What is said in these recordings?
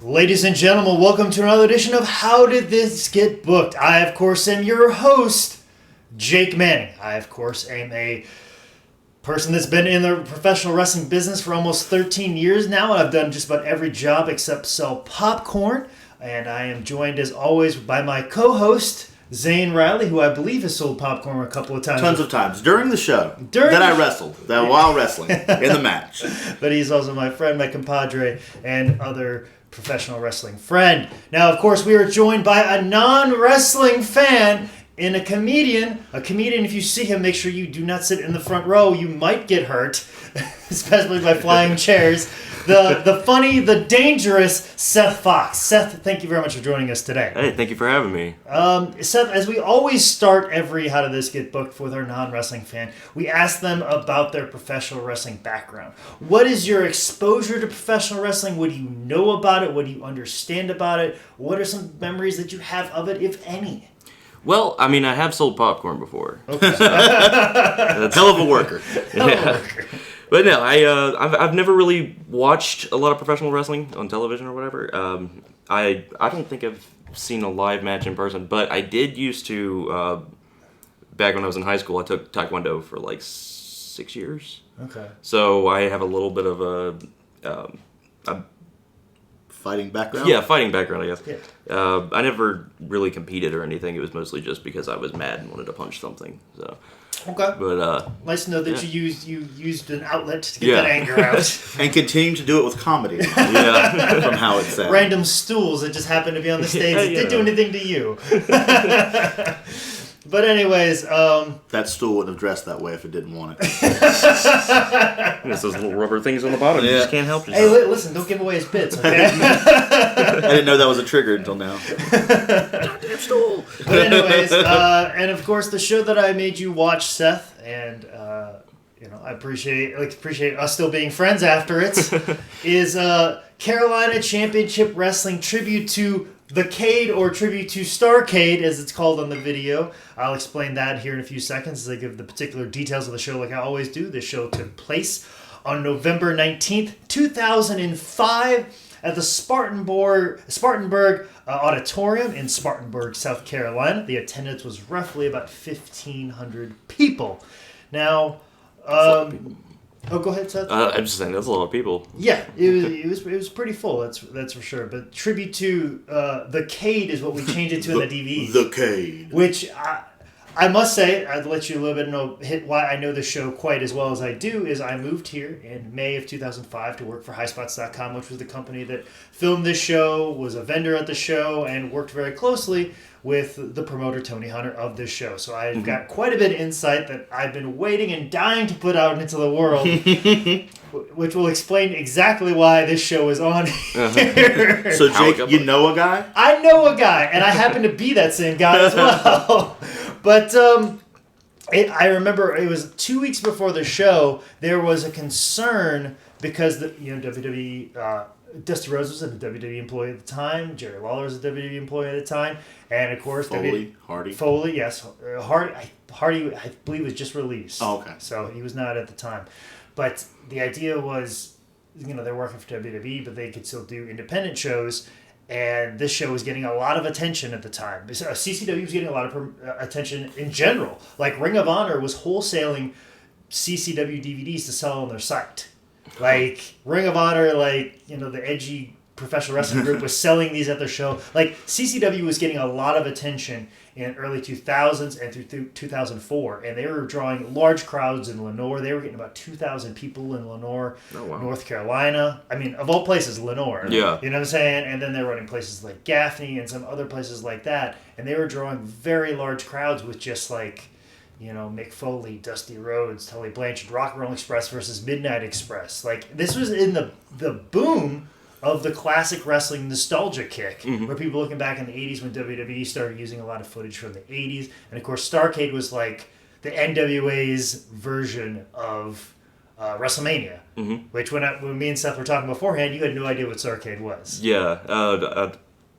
Ladies and gentlemen, welcome to another edition of How Did This Get Booked? I, of course, am your host, Jake Manning. I, of course, am a person that's been in the professional wrestling business for almost 13 years now. I've done just about every job except sell popcorn. And I am joined, as always, by my co-host, Zane Riley, who I believe has sold popcorn a couple of times. Tons of times. During the show. I wrestled. While wrestling. In the match. But he's also my friend, my compadre, and other professional wrestling friend. Now, of course, we are joined by a non-wrestling fan and a comedian. A comedian, if you see him, make sure you do not sit in the front row. You might get hurt, especially by flying chairs. The funny, the dangerous Seth Fox. Seth, thank you very much for joining us today. Hey, thank you for having me. Seth, as we always start every How Did This Get Booked with our non-wrestling fan, we ask them about their professional wrestling background. What is your exposure to professional wrestling? What do you know about it? What do you understand about it? What are some memories that you have of it, if any? Well, I mean, I have sold popcorn before. Okay. That's Hell of a worker. But no, I've never really watched a lot of professional wrestling on television or whatever. I don't think I've seen a live match in person, but I did used to. Back when I was in high school, I took Taekwondo for like 6 years. Okay. So I have a little bit of a Fighting background? Yeah, fighting background, I guess. Yeah. I never really competed or anything. It was mostly just because I was mad and wanted to punch something. So. Okay. But nice to know that you used an outlet to get that anger out. And continue to do it with comedy. Yeah. From how it's said. Random stools that just happened to be on the stage that didn't do anything to you. But anyways, that stool wouldn't have dressed that way if it didn't want it. There's those little rubber things on the bottom. You just can't help Hey, yourself. listen, don't give away his bits, okay? I didn't know that was a trigger until now. Goddamn stool. But anyways, and of course the show that I made you watch, Seth, and I appreciate us still being friends after it, is Carolina Championship Wrestling tribute to the Cade, or tribute to Starcade, as it's called on the video. I'll explain that here in a few seconds as I give the particular details of the show like I always do. This show took place on November 19th, 2005 at the Spartanburg Auditorium in Spartanburg, South Carolina. The attendance was roughly about 1,500 people. Now, oh, go ahead, Seth. I'm just saying that's a lot of people. Yeah, it was pretty full. That's for sure. But tribute to the Cade is what we changed it to in the DVD. The Cade, which I must say, I'd let you a little bit hit why I know the show quite as well as I do. Is I moved here in May of 2005 to work for HighSpots.com, which was the company that filmed this show, was a vendor at the show, and worked very closely with the promoter, Tony Hunter, of this show. So I've got quite a bit of insight that I've been waiting and dying to put out into the world, which will explain exactly why this show is on here. So, Jake, you know a guy? I know a guy, and I happen to be that same guy as well. But I remember it was 2 weeks before the show, there was a concern because WWE... Dusty Rhodes was a WWE employee at the time. Jerry Lawler was a WWE employee at the time. And, of course... Foley, yes. Hardy, I believe, was just released. Oh, okay. So he was not at the time. But the idea was, they're working for WWE, but they could still do independent shows. And this show was getting a lot of attention at the time. CCW was getting a lot of attention in general. Like, Ring of Honor was wholesaling CCW DVDs to sell on their site. Like, Ring of Honor, the edgy professional wrestling group was selling these at their show. Like, CCW was getting a lot of attention in early 2000s and through 2004. And they were drawing large crowds in Lenore. They were getting about 2,000 people in Lenore, North Carolina. I mean, of all places, Lenore. Yeah. You know what I'm saying? And then they were running places like Gaffney and some other places like that. And they were drawing very large crowds with just Mick Foley, Dusty Rhodes, Tully Blanchard, Rock and Roll Express versus Midnight Express. Like, this was in the boom of the classic wrestling nostalgia kick, where people looking back in the 80s when WWE started using a lot of footage from the 80s. And, of course, Starcade was like the NWA's version of WrestleMania, which when me and Seth were talking beforehand, you had no idea what Starcade was. Yeah.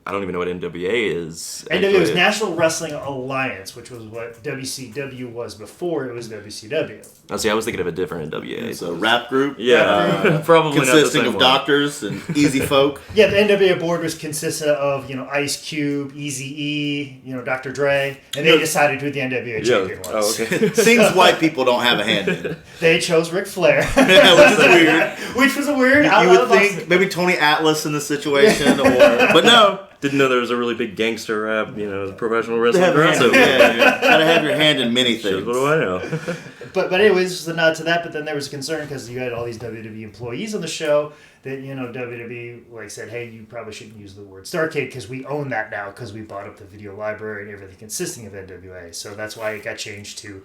I don't even know what NWA is. NWA was National Wrestling Alliance, which was what WCW was before it was WCW. Oh, see, I was thinking of a different NWA. It's a rap group. Yeah, probably consisting not of doctors and easy folk. Yeah, the NWA board was consisted of, Ice Cube, Eazy-E, Dr. Dre, and they decided who the NWA champion was. Oh, okay. Things white people don't have a hand in. They chose Ric Flair. Which is weird. Which was a weird... You would think maybe Tony Atlas in the situation, but no. Didn't know there was a really big gangster rap, professional wrestling crossover. Yeah. Gotta have your hand in many things. What do I know? But anyways, just a nod to that. But then there was a concern because you had all these WWE employees on the show that WWE said, hey, you probably shouldn't use the word Starrcade because we own that now because we bought up the video library and everything consisting of NWA. So that's why it got changed to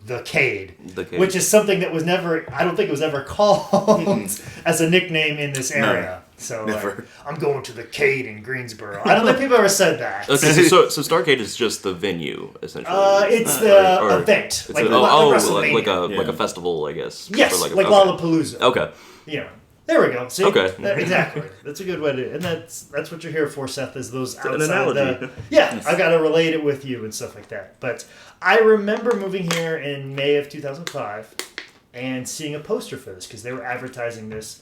the Cade, which is something that was never, I don't think it was ever called as a nickname in this area. No, so I'm going to the Cade in Greensboro. I don't think people ever said that. Okay, so Starrcade is just the venue, essentially. It's the event. It's like a festival, I guess. Yes, like Lollapalooza. Okay. Yeah. There we go. See? Okay. Exactly. That's a good way to, and that's what you're here for, Seth, is those outside. An analogy. I got to relate it with you and stuff like that. But I remember moving here in May of 2005 and seeing a poster for this because they were advertising this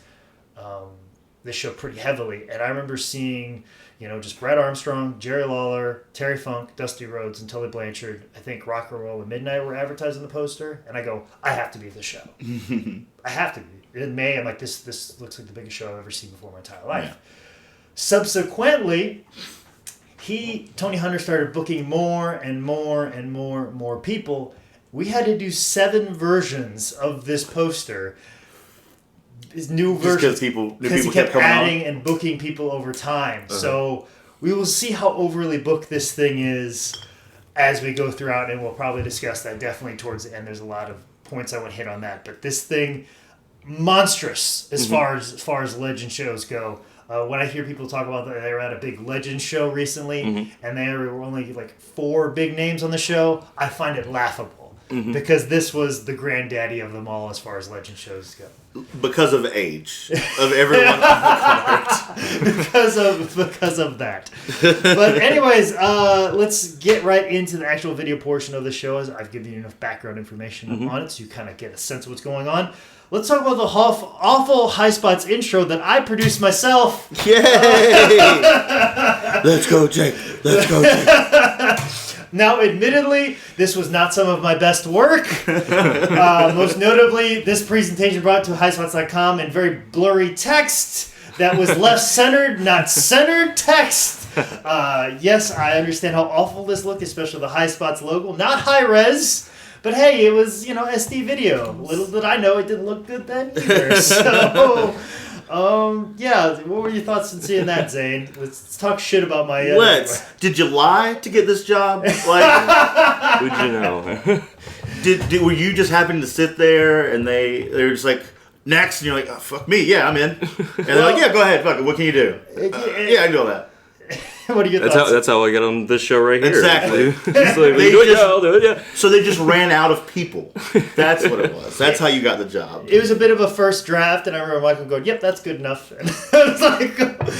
show pretty heavily. And I remember seeing, just Brad Armstrong, Jerry Lawler, Terry Funk, Dusty Rhodes, and Tully Blanchard. I think Rock and Roll and Midnight were advertising the poster. And I go, I have to be the show. I have to be. In May, I'm like, this looks like the biggest show I've ever seen before in my entire life. Yeah. Subsequently, Tony Hunter started booking more and more people. We had to do 7 versions of this poster. This new version. Because he kept adding and booking people over time. Uh-huh. So we will see how overly booked this thing is as we go throughout, and we'll probably discuss that definitely towards the end. There's a lot of points I want to hit on that. But this thing... monstrous as far as legend shows go. When I hear people talk about that they were at a big legend show recently and there were only 4 big names on the show, I find it laughable because this was the granddaddy of them all as far as legend shows go. Because of age of everyone on the card. because of that. But anyways, let's get right into the actual video portion of the show. As I've given you enough background information on it so you kind of get a sense of what's going on. Let's talk about the awful High Spots intro that I produced myself. Yay! Let's go, Jake. Let's go, Jake. Now, admittedly, this was not some of my best work. Most notably, this presentation brought to highspots.com in very blurry text that was left-centered, not centered text. Yes, I understand how awful this looked, especially the High Spots logo. Not high-res. But hey, it was, SD video. Little did I know it didn't look good then either. So, what were your thoughts in seeing that, Zane? Let's talk shit about my... Did you lie to get this job? Who'd you know? Were you just happening to sit there and they were just like, next, and you're like, oh, fuck me, yeah, I'm in. And they're like, yeah, go ahead, fuck it, what can you do? Yeah, I can do all that. What are your thoughts? That's how I get on this show right here. Exactly. I'll do it, yeah. So they just ran out of people. That's what it was. That's how you got the job. It was a bit of a first draft, and I remember Michael going, "Yep, that's good enough." And I was like,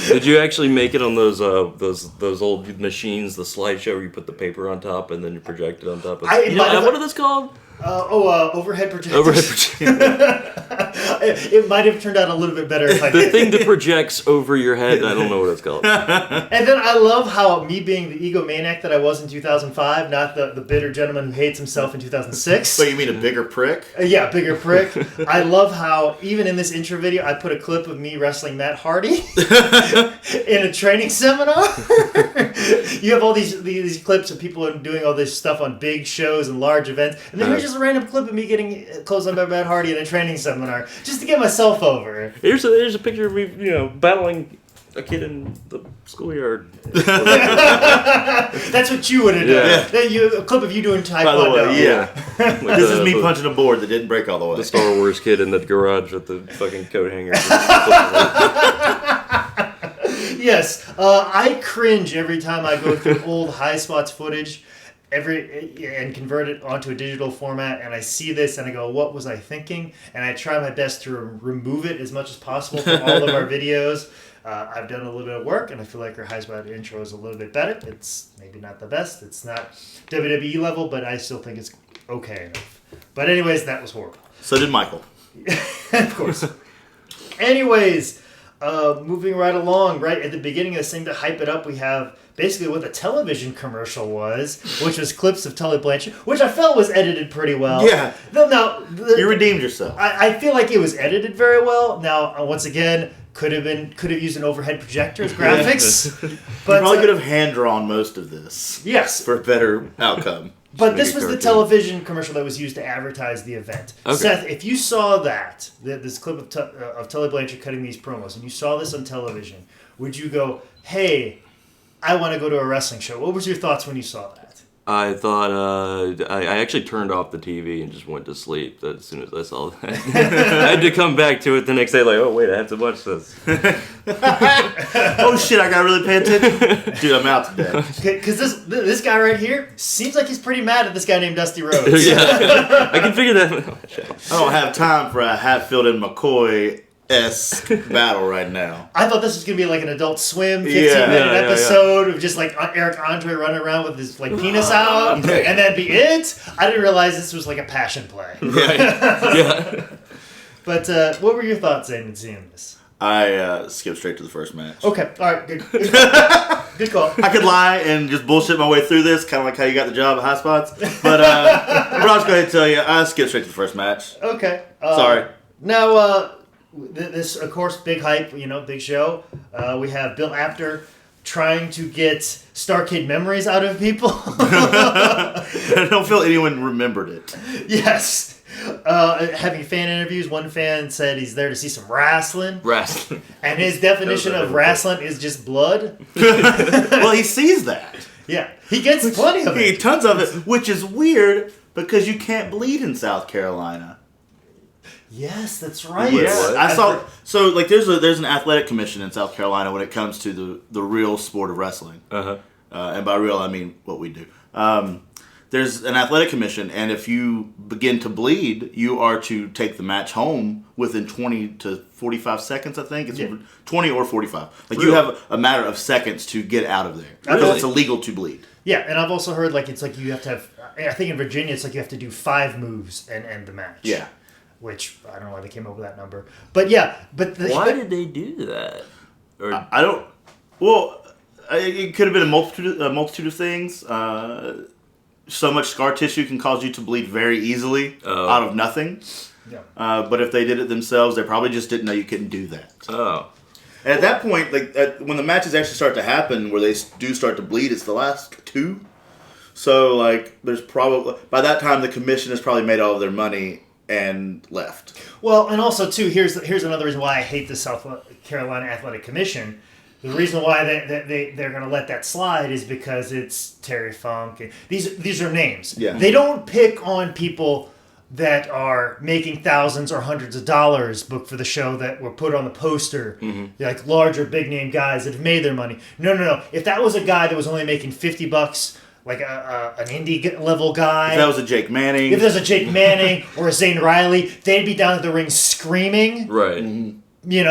did you actually make it on those old machines, the slideshow where you put the paper on top and then you project it on top of it? What are those called? Overhead projector. It might have turned out a little bit better if I did. The thing that projects over your head, I don't know what it's called. And then I love how me being the egomaniac that I was in 2005, not the bitter gentleman who hates himself in 2006. So you mean a bigger prick? Yeah, bigger prick. I love how even in this intro video, I put a clip of me wrestling Matt Hardy in a training seminar. You have all these clips of people doing all this stuff on big shows and large events, and then here's just a random clip of me getting close on by Matt Hardy in a training seminar just to get myself over. Here's a picture of me, battling a kid in the schoolyard. That's what you would have done. Yeah. A clip of you doing Taekwondo. By the way, yeah. Like this is me punching a board that didn't break all the way. The Star Wars kid in the garage with the fucking coat hanger. Yes, I cringe every time I go through old High Spots footage and convert it onto a digital format, and I see this and I go, what was I thinking? And I try my best to remove it as much as possible from all of our videos. I've done a little bit of work, and I feel like her high spot intro is a little bit better. It's maybe not the best. It's not WWE level, but I still think it's okay enough. But anyways, that was horrible. So did Michael. Of course. Anyways, moving right along, right at the beginning of this thing to hype it up, we have basically what the television commercial was, which was clips of Tully Blanchard, which I felt was edited pretty well. Yeah. Now, You redeemed yourself. I feel like it was edited very well. Now, once again, could have used an overhead projector as graphics. But you probably could have hand drawn most of this. Yes. For a better outcome. But this was the television commercial that was used to advertise the event. Okay. Seth, if you saw this clip of Tully Blanchard cutting these promos, and you saw this on television, would you go, hey, I want to go to a wrestling show? What was your thoughts when you saw that? I thought I actually turned off the TV and just went to sleep as soon as I saw that. I had to come back to it the next day, like, oh wait, I have to watch this. Oh shit, I gotta really pay attention. Dude, I'm out today. Because this guy right here seems like he's pretty mad at this guy named Dusty Rhodes. Yeah, I can figure that out. I don't have time for a Hatfield and McCoy-esque battle right now. I thought this was going to be like an Adult Swim 15-minute episode of just like Eric Andre running around with his like penis out, and that'd be it. I didn't realize this was like a passion play. Right. Yeah. But what were your thoughts, Zane, in seeing this? I skipped straight to the first match. Okay, all right, good. Good call. I could lie and just bullshit my way through this, kind of like how you got the job at High Spots. But I'm just going to tell you, I skipped straight to the first match. Okay. Sorry. Now, this, of course, big hype, big show. We have Bill Apter trying to get Starcade memories out of people. I don't feel anyone remembered it. Yes. Having fan interviews, one fan said he's there to see some wrestling. Wrestling. And his definition of wrestling is just blood. Well, he sees that. Yeah. He gets plenty of it. Tons of it, which is weird because you can't bleed in South Carolina. Yes, that's right. Yeah. I saw. So, like, there's an athletic commission in South Carolina when it comes to the real sport of wrestling. Uh-huh. And by real, I mean what we do. There's an athletic commission, and if you begin to bleed, you are to take the match home within 20 to 45 seconds, I think. It's 20 or 45. Like, you have a matter of seconds to get out of there. Because it's illegal to bleed. Yeah, and I've also heard, like, it's like you have to have... I think in Virginia, it's like you have to do 5 moves and end the match. Yeah. Which, I don't know why they came up with that number. But, yeah. Why did they do that? Or I don't... Well, it could have been a multitude of things. So much scar tissue can cause you to bleed very easily out of nothing. Yeah. But if they did it themselves, they probably just didn't know you couldn't do that. Oh. And at that point, like when the matches actually start to happen, where they do start to bleed, it's the last 2. So like, there's probably by that time the commission has probably made all of their money and left. Well, and also too, here's another reason why I hate the South Carolina Athletic Commission. The reason why they're going to let that slide is because it's Terry Funk. And these are names. Yeah. They don't pick on people that are making thousands or hundreds of dollars booked for the show that were put on the poster. Mm-hmm. Like larger, big name guys that have made their money. No. If that was a guy that was only making $50, like an indie level guy. If that was a Jake Manning. If there's a Jake Manning or a Zane Riley, they'd be down at the ring screaming. Right. Mm-hmm.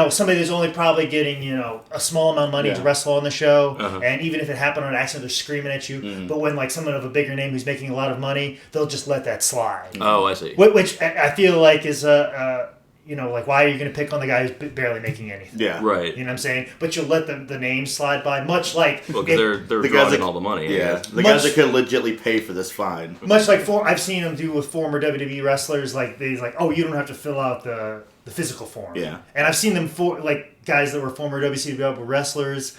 Somebody that's only probably getting, a small amount of money to wrestle on the show. Uh-huh. And even if it happened on accident, they're screaming at you. Mm-hmm. But when, like, someone of a bigger name who's making a lot of money, they'll just let that slide. Oh, I see. Which I feel like is, like, why are you going to pick on the guy who's barely making anything? Yeah. Right. You know what I'm saying? But you'll let the names slide by, much like... Well, because they're drawing all the money. Yeah. The guys that could legitimately pay for this fine. Much like I've seen them do with former WWE wrestlers, like, you don't have to fill out the physical form. Yeah. And I've seen them, guys that were former WCW wrestlers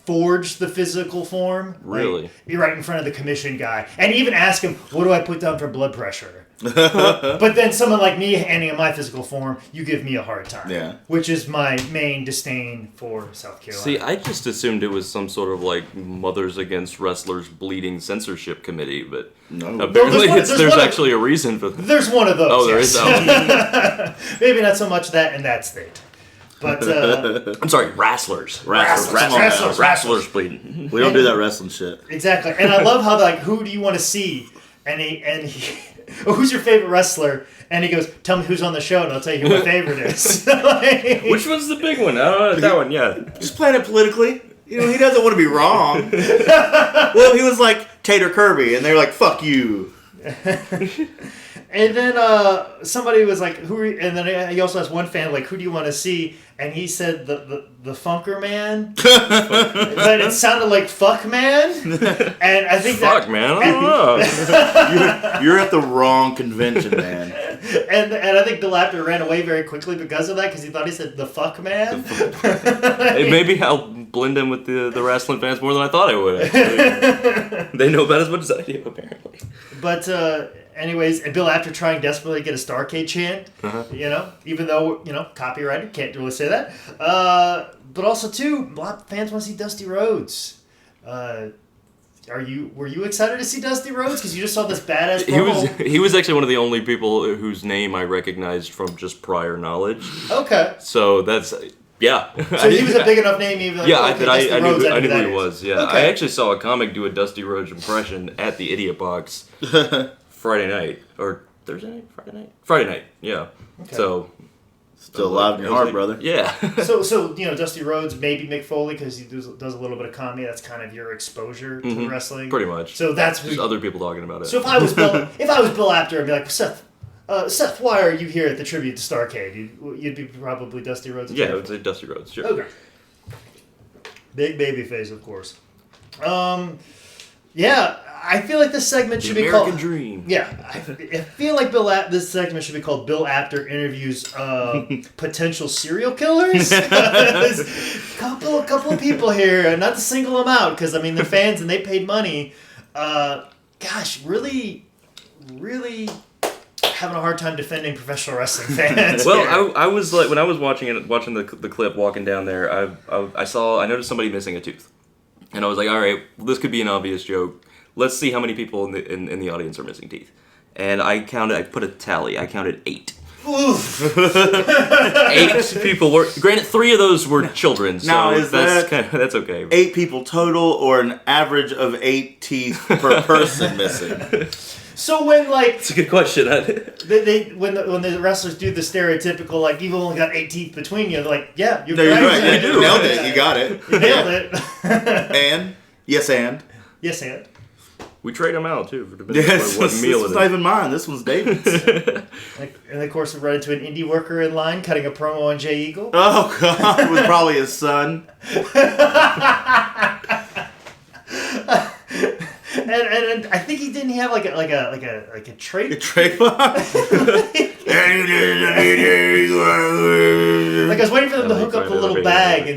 forge the physical form. Really? Like, be right in front of the commission guy. And even ask him, what do I put down for blood pressure? But then someone like me handing him my physical form, you give me a hard time. Yeah. Which is my main disdain for South Carolina. See, I just assumed it was some sort of like Mothers Against Wrestlers bleeding censorship committee, but apparently there's actually a reason for that. There's one of those. Oh, there is. Maybe not so much that in that state. But I'm sorry, wrestlers bleeding. We don't do that wrestling shit. Exactly. And I love how who do you want to see? And who's your favorite wrestler? And he goes, tell me who's on the show, and I'll tell you who my favorite is. Like, Which one's the big one? I don't know. That one, yeah. Just playing it politically. You know, he doesn't want to be wrong. Well, he was like Tater Kirby, and they're like, fuck you. And then somebody was like, "Who?" And then he also asked one fan, like, "Who do you want to see?" And he said the Funker Man, but it sounded like Fuck Man. And I think Fuck Man, I don't know. You're at the wrong convention, man. And I think Bill Apter ran away very quickly because of that, because he thought he said the Fuck Man. Maybe I'll blend in with the wrestling fans more than I thought I would. Actually. They know about as much as I do, apparently. But anyways, and Bill Apter trying desperately to get a Starcade chant, you know, even though, you know, copyrighted, can't really say that. But also, too, a lot of fans want to see Dusty Rhodes. Were you excited to see Dusty Rhodes? Because you just saw this badass promo. He was actually one of the only people whose name I recognized from just prior knowledge. Okay. So that's... Yeah. So he was a big enough name, even like, yeah, I knew who he was. Yeah, okay. I actually saw a comic do a Dusty Rhodes impression at the Idiot Box Friday night or Thursday night, Friday night. Yeah. Okay. So still alive in your heart, brother. Yeah. so you know, Dusty Rhodes, maybe Mick Foley, because he does a little bit of comedy. That's kind of your exposure to wrestling, pretty much. So that's just other people talking about it. So if I was Bill Apter, I'd be like, Seth, why are you here at the tribute to Starcade? You'd be probably Dusty Rhodes. Yeah, I would say Dusty Rhodes. Sure. Okay. Big baby face, of course. Yeah, I feel like this segment should be called American Dream. Yeah, I feel like this segment should be called Bill Apter interviews potential serial killers. couple of people here, not to single them out, because I mean they're fans and they paid money. Gosh, really having a hard time defending professional wrestling fans. Well, I was like, when I was watching the clip, walking down there, I noticed somebody missing a tooth, and I was like, all right, well, this could be an obvious joke. Let's see how many people in the audience are missing teeth. And I put a tally. I counted 8. Oof. 8 people were. Granted, 3 of those were children. So now, that's okay. 8 people total, or an average of 8 teeth per person missing? So when it's a good question. when the wrestlers do the stereotypical, like, you've only got 8 teeth between you, they're like, yeah, you're right. Yeah, you do. Nailed it. You got it. You nailed it. And yes, and we trade them out too for the yes, what meal this is not even mine. This one's David's. And of course, we run into an indie worker in line cutting a promo on Jay Eagle. Oh God, with probably his son. And I think he didn't have like a trait. A trademark. Like I was waiting for them to hook up the little bag.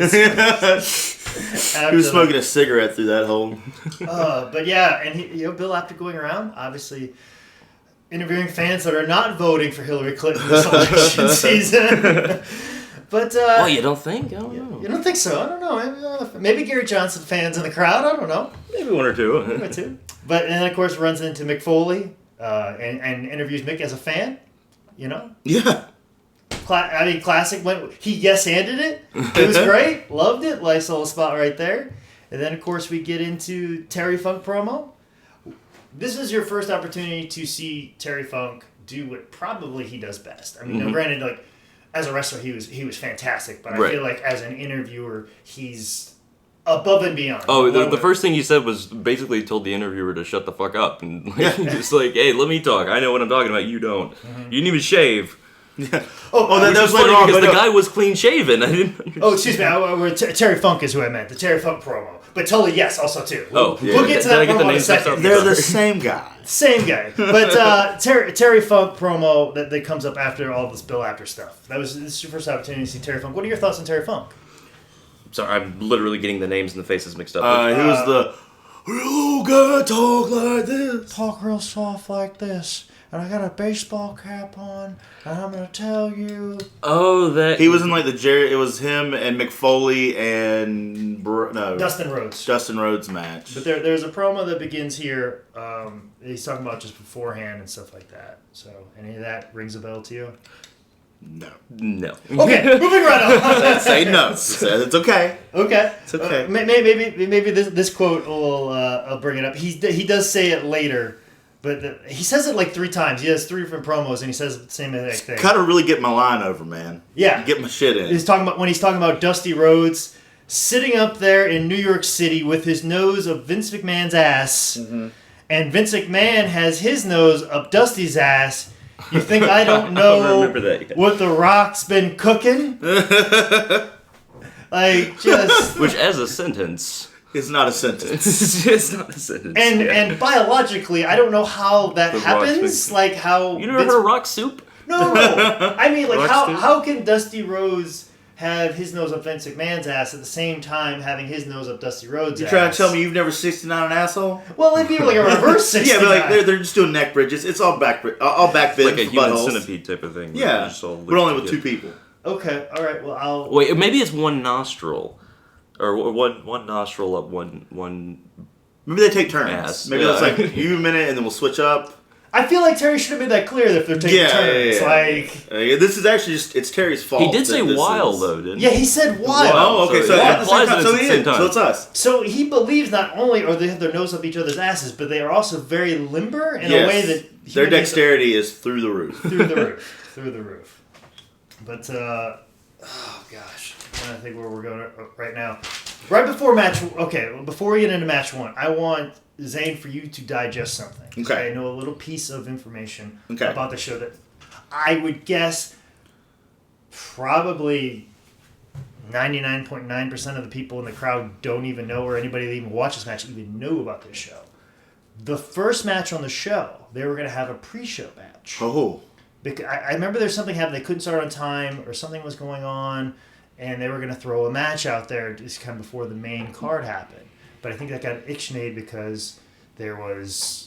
And he was smoking a cigarette through that hole. But yeah, and Bill Apter going around, obviously interviewing fans that are not voting for Hillary Clinton this election season. But you don't think? I don't know. You don't think so? I don't know. Maybe Gary Johnson fans in the crowd. I don't know. Maybe 1 or 2. Maybe 2. But and then of course runs into Mick Foley and interviews Mick as a fan. You know. Yeah. Classic. When he yes-anded it. It was great. Loved it. Nice little spot right there. And then of course we get into Terry Funk promo. This is your first opportunity to see Terry Funk do what probably he does best. I mean, granted, like, as a wrestler, he was fantastic, but I feel like as an interviewer, he's above and beyond. Oh, the first thing he said was basically told the interviewer to shut the fuck up and just like, hey, let me talk. I know what I'm talking about. You don't. You didn't even shave. Yeah. That was funny because the guy was clean shaven. I didn't. Oh, excuse me. Terry Funk is who I meant. The Terry Funk promo. But Tully, yes, also too. We'll get to that promo in a second. They're the same guy. Same guy. But Terry Funk promo that comes up after all this Bill Apter stuff. This is your first opportunity to see Terry Funk. What are your thoughts on Terry Funk? Sorry, I'm literally getting the names and the faces mixed up. He was the real guy talk like this. Talk real soft like this. And I got a baseball cap on, and I'm gonna tell you. Oh, that he was in like the Jerry. It was him and Mick Foley and Dustin Rhodes. Dustin Rhodes match. But there's a promo that begins here. He's talking about just beforehand and stuff like that. So any of that rings a bell to you? No. Okay, moving right on. Say no. It's okay. Okay. It's okay. Maybe this quote will bring it up. He does say it later. But he says it like 3 times. He has 3 different promos, and he says the same exact thing. Gotta really get my line over, man. Yeah. Get my shit in. He's talking about Dusty Rhodes sitting up there in New York City with his nose up Vince McMahon's ass, and Vince McMahon has his nose up Dusty's ass. You think I don't know what The Rock's been cooking? Like, just... Which, as a sentence... It's not a sentence. It's not a sentence. And biologically, I don't know how that happens. Like, how... You never heard of rock soup? No. I mean, like, how can Dusty Rhodes have his nose up Vince McMahon's ass at the same time having his nose up Dusty Rhodes' ass? You trying to tell me you've never 69 an asshole? Well, it'd be like a reverse 69. Yeah, but like they're just doing neck bridges. It's all back bends, like a human buttholes. centipede type of thing. Yeah, but only with 2 people. Okay, all right. Well, I'll wait. Maybe it's one nostril, or one nostril up one. Maybe they take turns. Ass. Maybe it's like you a minute and then we'll switch up. I feel like Terry should have made that clear that if they're taking turns. Yeah. Like, this is actually it's Terry's fault. He did say while though, didn't he? Yeah, he said while. Oh, okay. So that at the same time. time. So it's us. So he believes not only are they have their nose up each other's asses, but they are also very limber in a way that their dexterity is through the roof. Through the roof. But oh gosh, I'm trying to think where we're going right now. Right before match. Okay, before we get into match 1, I want Zane for you to digest something. Okay. I know a little piece of information Okay. about the show that I would guess probably 99.9% of the people in the crowd don't even know, or anybody that even watches this match even know about this show. The first match on the show, they were going to have a pre-show match. Oh. Because I remember there's something happened. They couldn't start on time, or something was going on, and they were going to throw a match out there just kind of before the main card happened. But I think that got ixnayed because there was...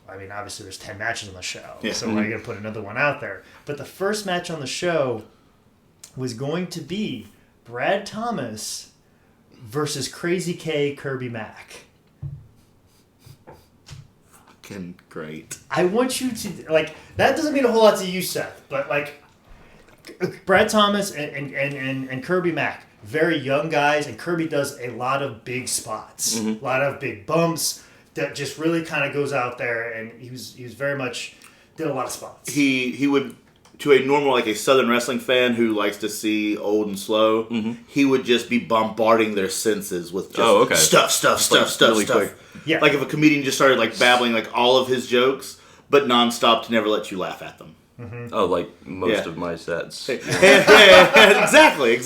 I mean, obviously there's 10 matches on the show, so why are you going to put another one out there? But the first match on the show was going to be Brad Thomas versus Crazy K Kirby Mack. Fucking great. I want you to, like, that doesn't mean a whole lot to you, Seth, but, like, Brad Thomas and Kirby Mack, very young guys, and Kirby does a lot of big spots, a lot of big bumps that just really kind of goes out there, and he was very much, did a lot of spots. He would, to a normal, like a Southern wrestling fan who likes to see old and slow, he would just be bombarding their senses with just stuff really quick. Yeah. Like if a comedian just started like babbling like all of his jokes, but nonstop to never let you laugh at them. Oh, like most of my sets. Exactly.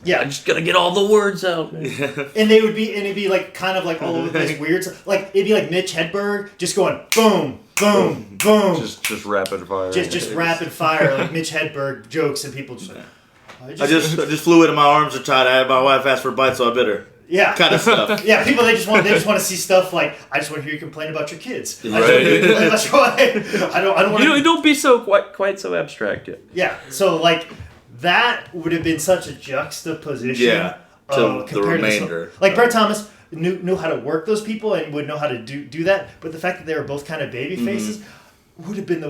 Yeah, I'm just gonna get all the words out. and it'd be like kind of like all over this weird, like it'd be like Mitch Hedberg just going boom, boom, boom, just rapid fire. Just rapid fire like Mitch Hedberg jokes, and people just like, I just flew it and my arms are tied. I had my wife ask for a bite, so I bit her. Yeah, kind of stuff. Yeah, people they just want to see stuff like, I just want to hear you complain about your kids. Right. I don't want to. Don't be so quite so abstract yet. Yeah, so like that would have been such a juxtaposition. Yeah, to the remainder. Like Brett Thomas knew how to work those people and would know how to do that, but the fact that they were both kind of baby faces would have been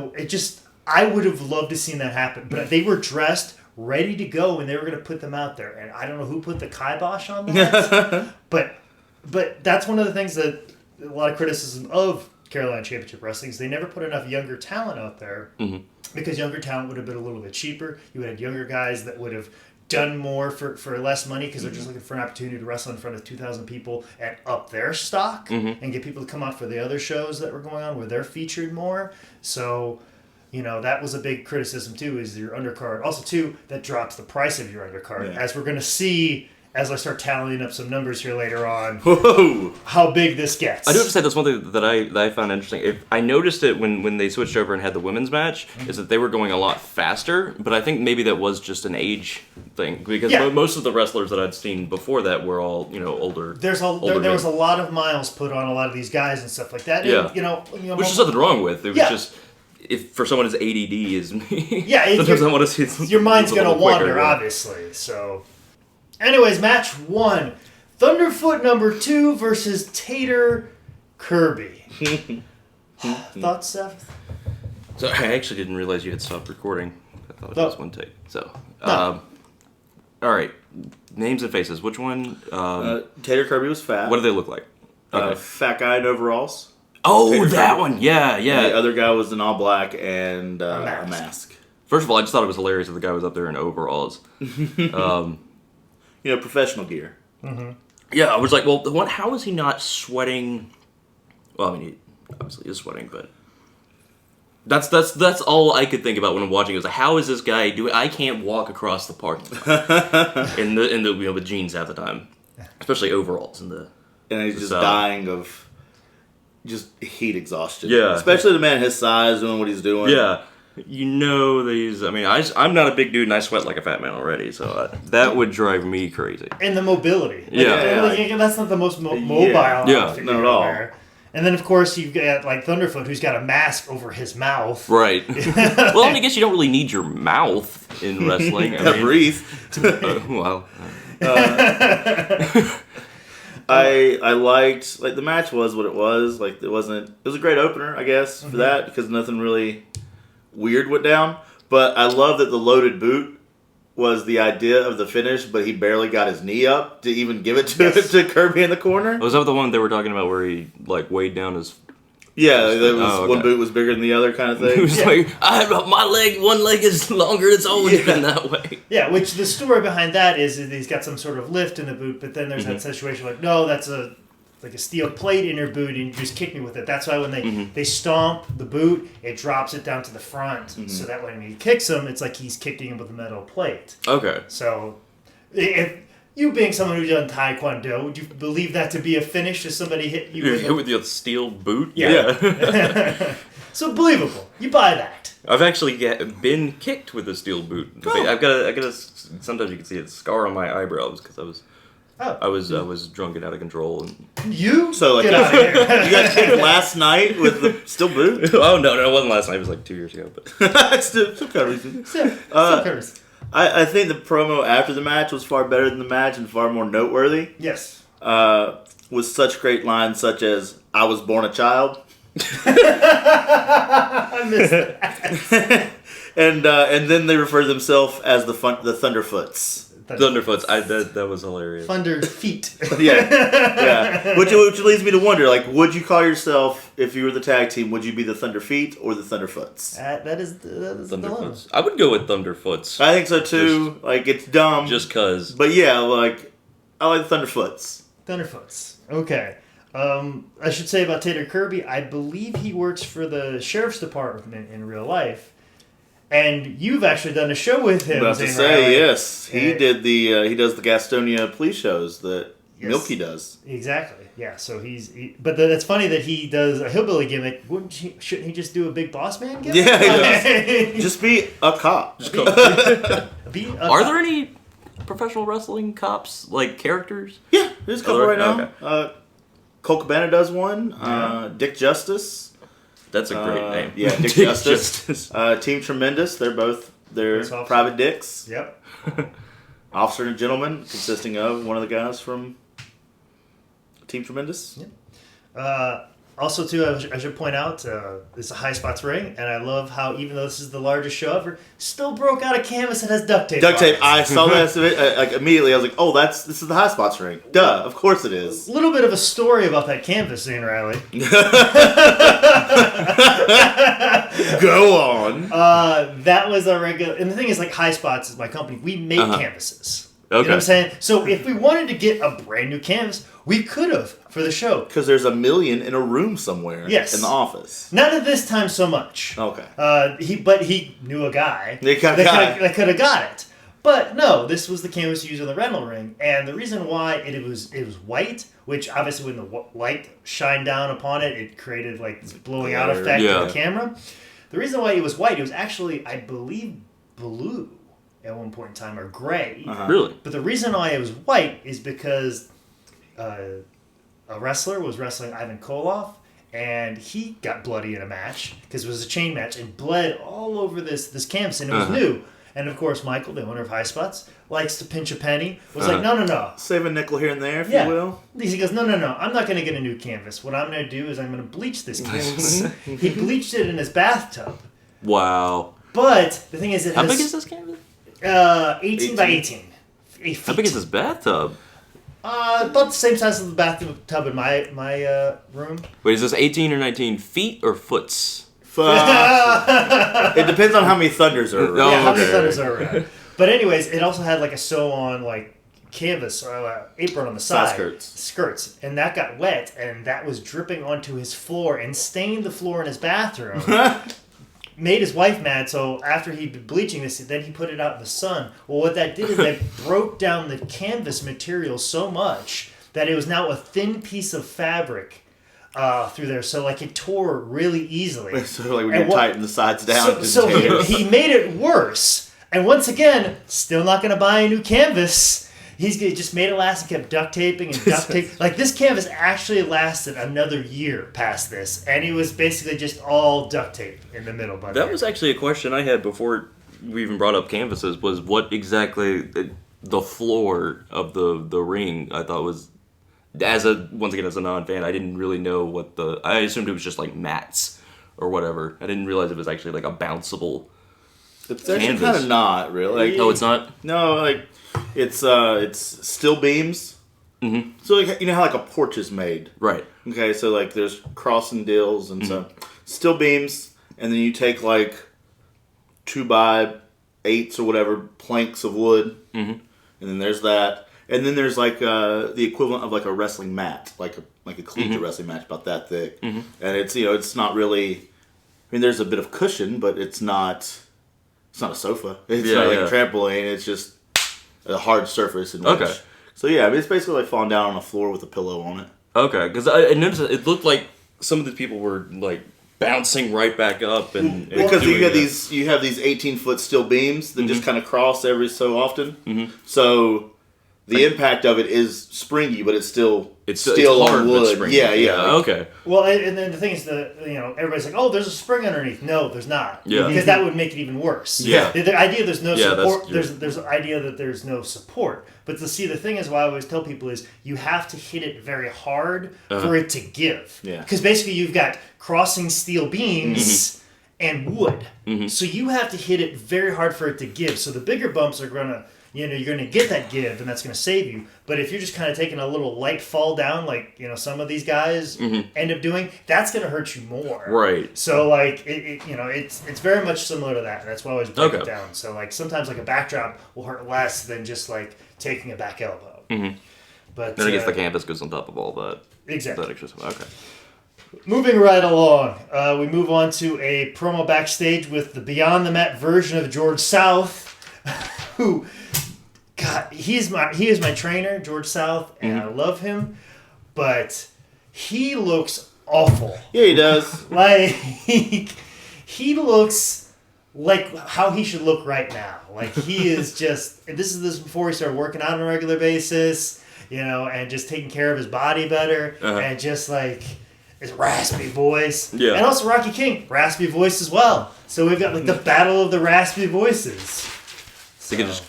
I would have loved to seen that happen. But they were dressed, ready to go, and they were going to put them out there. And I don't know who put the kibosh on that, but that's one of the things that a lot of criticism of Carolina Championship Wrestling is they never put enough younger talent out there because younger talent would have been a little bit cheaper. You would have younger guys that would have done more for less money because they're just looking for an opportunity to wrestle in front of 2,000 people and up their stock and get people to come out for the other shows that were going on where they're featured more. So, that was a big criticism too, is your undercard. Also too, that drops the price of your undercard. As we're going to see as I start tallying up some numbers here later on, how big this gets. I do have to say that's one thing that I found interesting. I noticed it when they switched over and had the women's match, is that they were going a lot faster, but I think maybe that was just an age thing, because most of the wrestlers that I'd seen before that were all, older. There was a lot of miles put on a lot of these guys and stuff like that. Yeah. And, which is nothing wrong with. It was just, if for someone as ADD as me, sometimes I want to see your mind's going to wander, quicker, obviously, so... Anyways, match 1. Thunderfoot number 2 versus Tater Kirby. Thoughts, Seth? So I actually didn't realize you had stopped recording. I thought it was one take. So, all right. Names and faces. Which one? Tater Kirby was fat. What do they look like? Okay. Fat guy in overalls. Oh, Tater that Kirby. one. Yeah, And yeah. the other guy was in all black and a mask. mask. First of all, I just thought it was hilarious that the guy was up there in overalls. Professional gear. Yeah, I was like, well, how is he not sweating? Well, I mean, he obviously is sweating, but that's all I could think about when I'm watching. It was like, how is this guy doing? I can't walk across the parking lot in the with jeans half the time, especially overalls and he's just dying of just heat exhaustion. Yeah, especially the man his size doing what he's doing. Yeah. You know these. I mean, I'm not a big dude, and I sweat like a fat man already, so that would drive me crazy. And the mobility. That's not the most mobile outfit not at all. Wear. And then, of course, you've got like Thunderfoot, who's got a mask over his mouth. Right. Well, I guess you don't really need your mouth in wrestling. I breathe. Well. I liked the match was what it was. Like it was a great opener, I guess, for that because nothing really weird went down. But I love that the loaded boot was the idea of the finish, but he barely got his knee up to even give it to Kirby in the corner. Was that the one they were talking about where he weighed down his? Yeah, one boot was bigger than the other kind of thing. He was like, one leg is longer. It's always been that way. Yeah, which the story behind that is that he's got some sort of lift in the boot, but then there's that situation like, no, that's a steel plate in your boot, and you just kick me with it. That's why when they stomp the boot, it drops it down to the front, so that when he kicks him, it's like he's kicking him with a metal plate. Okay. So, if you being someone who's done Taekwondo, would you believe that to be a finish if somebody hit you with your steel boot? Yeah. So believable. You buy that. I've actually been kicked with a steel boot. Oh. I've got a. Sometimes you can see a scar on my eyebrows because I was drunk and out of control. And You? So Get out of here. you got kicked last night with the steel boot? Oh no, it wasn't last night. It was like 2 years ago. But still covers. Still curse. I think the promo after the match was far better than the match and far more noteworthy. Yes. With such great lines such as "I was born a child." I missed that. and then they refer to themselves as the Thunderfoots. Thunderfoots. That was hilarious. Thunder feet. yeah. Which leads me to wonder, would you call yourself, if you were the tag team, would you be the Thunder Feet or the Thunderfoots? That is the dilemma. I would go with Thunderfoots. I think so too. It's dumb. Just cause. But yeah, I like Thunderfoots. Thunderfoots. Okay. I should say about Tater Kirby, I believe he works for the sheriff's department in real life. And you've actually done a show with him. I'm about to say, yes. He did he does the Gastonia police shows that Milky does. Exactly. Yeah. So but it's funny that he does a hillbilly gimmick. Shouldn't he just do a big boss man gimmick? Yeah, he does. Just be a cop. Are there any professional wrestling cops, characters? Yeah, there's a couple right now. Okay. Cole Cabana does one. Dick Justice. That's a great name. Yeah, Dick Justice. Team Tremendous. They're private dicks. Yep. Officer and Gentleman, consisting of one of the guys from Team Tremendous. Yep. Also, too, I should point out, it's a high spots ring, and I love how, even though this is the largest show ever, still broke out a canvas that has duct tape. Duct tape. I saw that immediately. I was like, "Oh, this is the high spots ring." Duh, of course it is. A little bit of a story about that canvas, Ian Riley. Go on. That was a regular, and the thing is, High Spots is my company. We make canvases. Okay. You know what I'm saying? So if we wanted to get a brand new canvas, we could have for the show. Because there's 1 million in a room somewhere. Yes. In the office. Not at this time so much. Okay. He knew a guy. That could have got it. But no, this was the canvas used in the rental ring, and the reason why it was white, which obviously when the light shined down upon it, it created this blowing out effect of the camera. The reason why it was white, it was actually, I believe, blue at one point in time, or gray. Really? But the reason why it was white is because a wrestler was wrestling Ivan Koloff, and he got bloody in a match because it was a chain match and bled all over this canvas, and it was new. And of course, Michael, the owner of High Spots, likes to pinch a penny. Was like, no. Save a nickel here and there, if you will. He goes, no. I'm not going to get a new canvas. What I'm going to do is I'm going to bleach this canvas. He bleached it in his bathtub. Wow. But the thing is, how big is this canvas? 18 by 18. How big is this bathtub? About the same size as the bathtub in my room. Wait, is this 18 or 19 feet or foots? It depends on how many thunders are around. Yeah, how many thunders are around. But anyways, it also had like a sew-on like canvas or apron on the side. Skirts. And that got wet, and that was dripping onto his floor and stained the floor in his bathroom. Made his wife mad, so after he'd been bleaching this, then he put it out in the sun. Well, what that did is that broke down the canvas material so much that it was now a thin piece of fabric through there. So, like, it tore really easily. So, like, when you tighten the sides down. So he made it worse. And once again, still not going to buy a new canvas. He's just made it last and kept duct taping and duct tape. Like, this canvas actually lasted another year past this. And it was basically just all duct tape in the middle. That was actually a question I had before we even brought up canvases, was what exactly the floor of the ring, I thought was, once again, as a non-fan, I didn't really know I assumed it was just like mats or whatever. I didn't realize it was actually like a bounceable It's actually kind of not, really. Like, oh, it's not? No, like, it's steel beams. Mm-hmm. So, like, you know how, like, a porch is made? Right. Okay, so, like, there's crossing deals and so steel beams, and then you take, like, 2x8s or whatever planks of wood, and then there's that. And then there's, like, the equivalent of, like, a wrestling mat, like a collegiate wrestling match about that thick. And it's, it's not really, I mean, there's a bit of cushion, but it's not a sofa. It's not like a trampoline. It's just a hard surface. Okay. So, yeah, I mean, it's basically like falling down on a floor with a pillow on it. Okay, because I noticed it looked like some of the people were, like, bouncing right back up. Because you have these 18-foot steel beams that just kind of cross every so often. So the impact of it is springy, but it's still steel on wood. Yeah. Okay. Well, and then the thing is, everybody's like, oh, there's a spring underneath. No, there's not. Yeah. Because that would make it even worse. Yeah. The idea there's no support. There's the idea that there's no support. But the thing is, what I always tell people is you have to hit it very hard for it to give. Yeah. Because basically you've got crossing steel beams and wood. So you have to hit it very hard for it to give. So the bigger bumps are going to, you're going to get that give, and that's going to save you. But if you're just kind of taking a little light fall down, like some of these guys end up doing, that's going to hurt you more. Right. So like it's very much similar to that. That's why I always break it down. So like sometimes like a backdrop will hurt less than just like taking a back elbow. But then I guess the canvas goes on top of all that. Exactly. That extra stuff. Okay. Moving right along, we move on to a promo backstage with the Beyond the Mat version of George South, who, God, he is my trainer, George South, and I love him, but he looks awful. Yeah, he does. Like, he looks like how he should look right now. Like, he is just, this is before he started working out on a regular basis, and just taking care of his body better, and just like his raspy voice. Yeah. And also Rocky King, raspy voice as well. So we've got like the battle of the raspy voices. You could just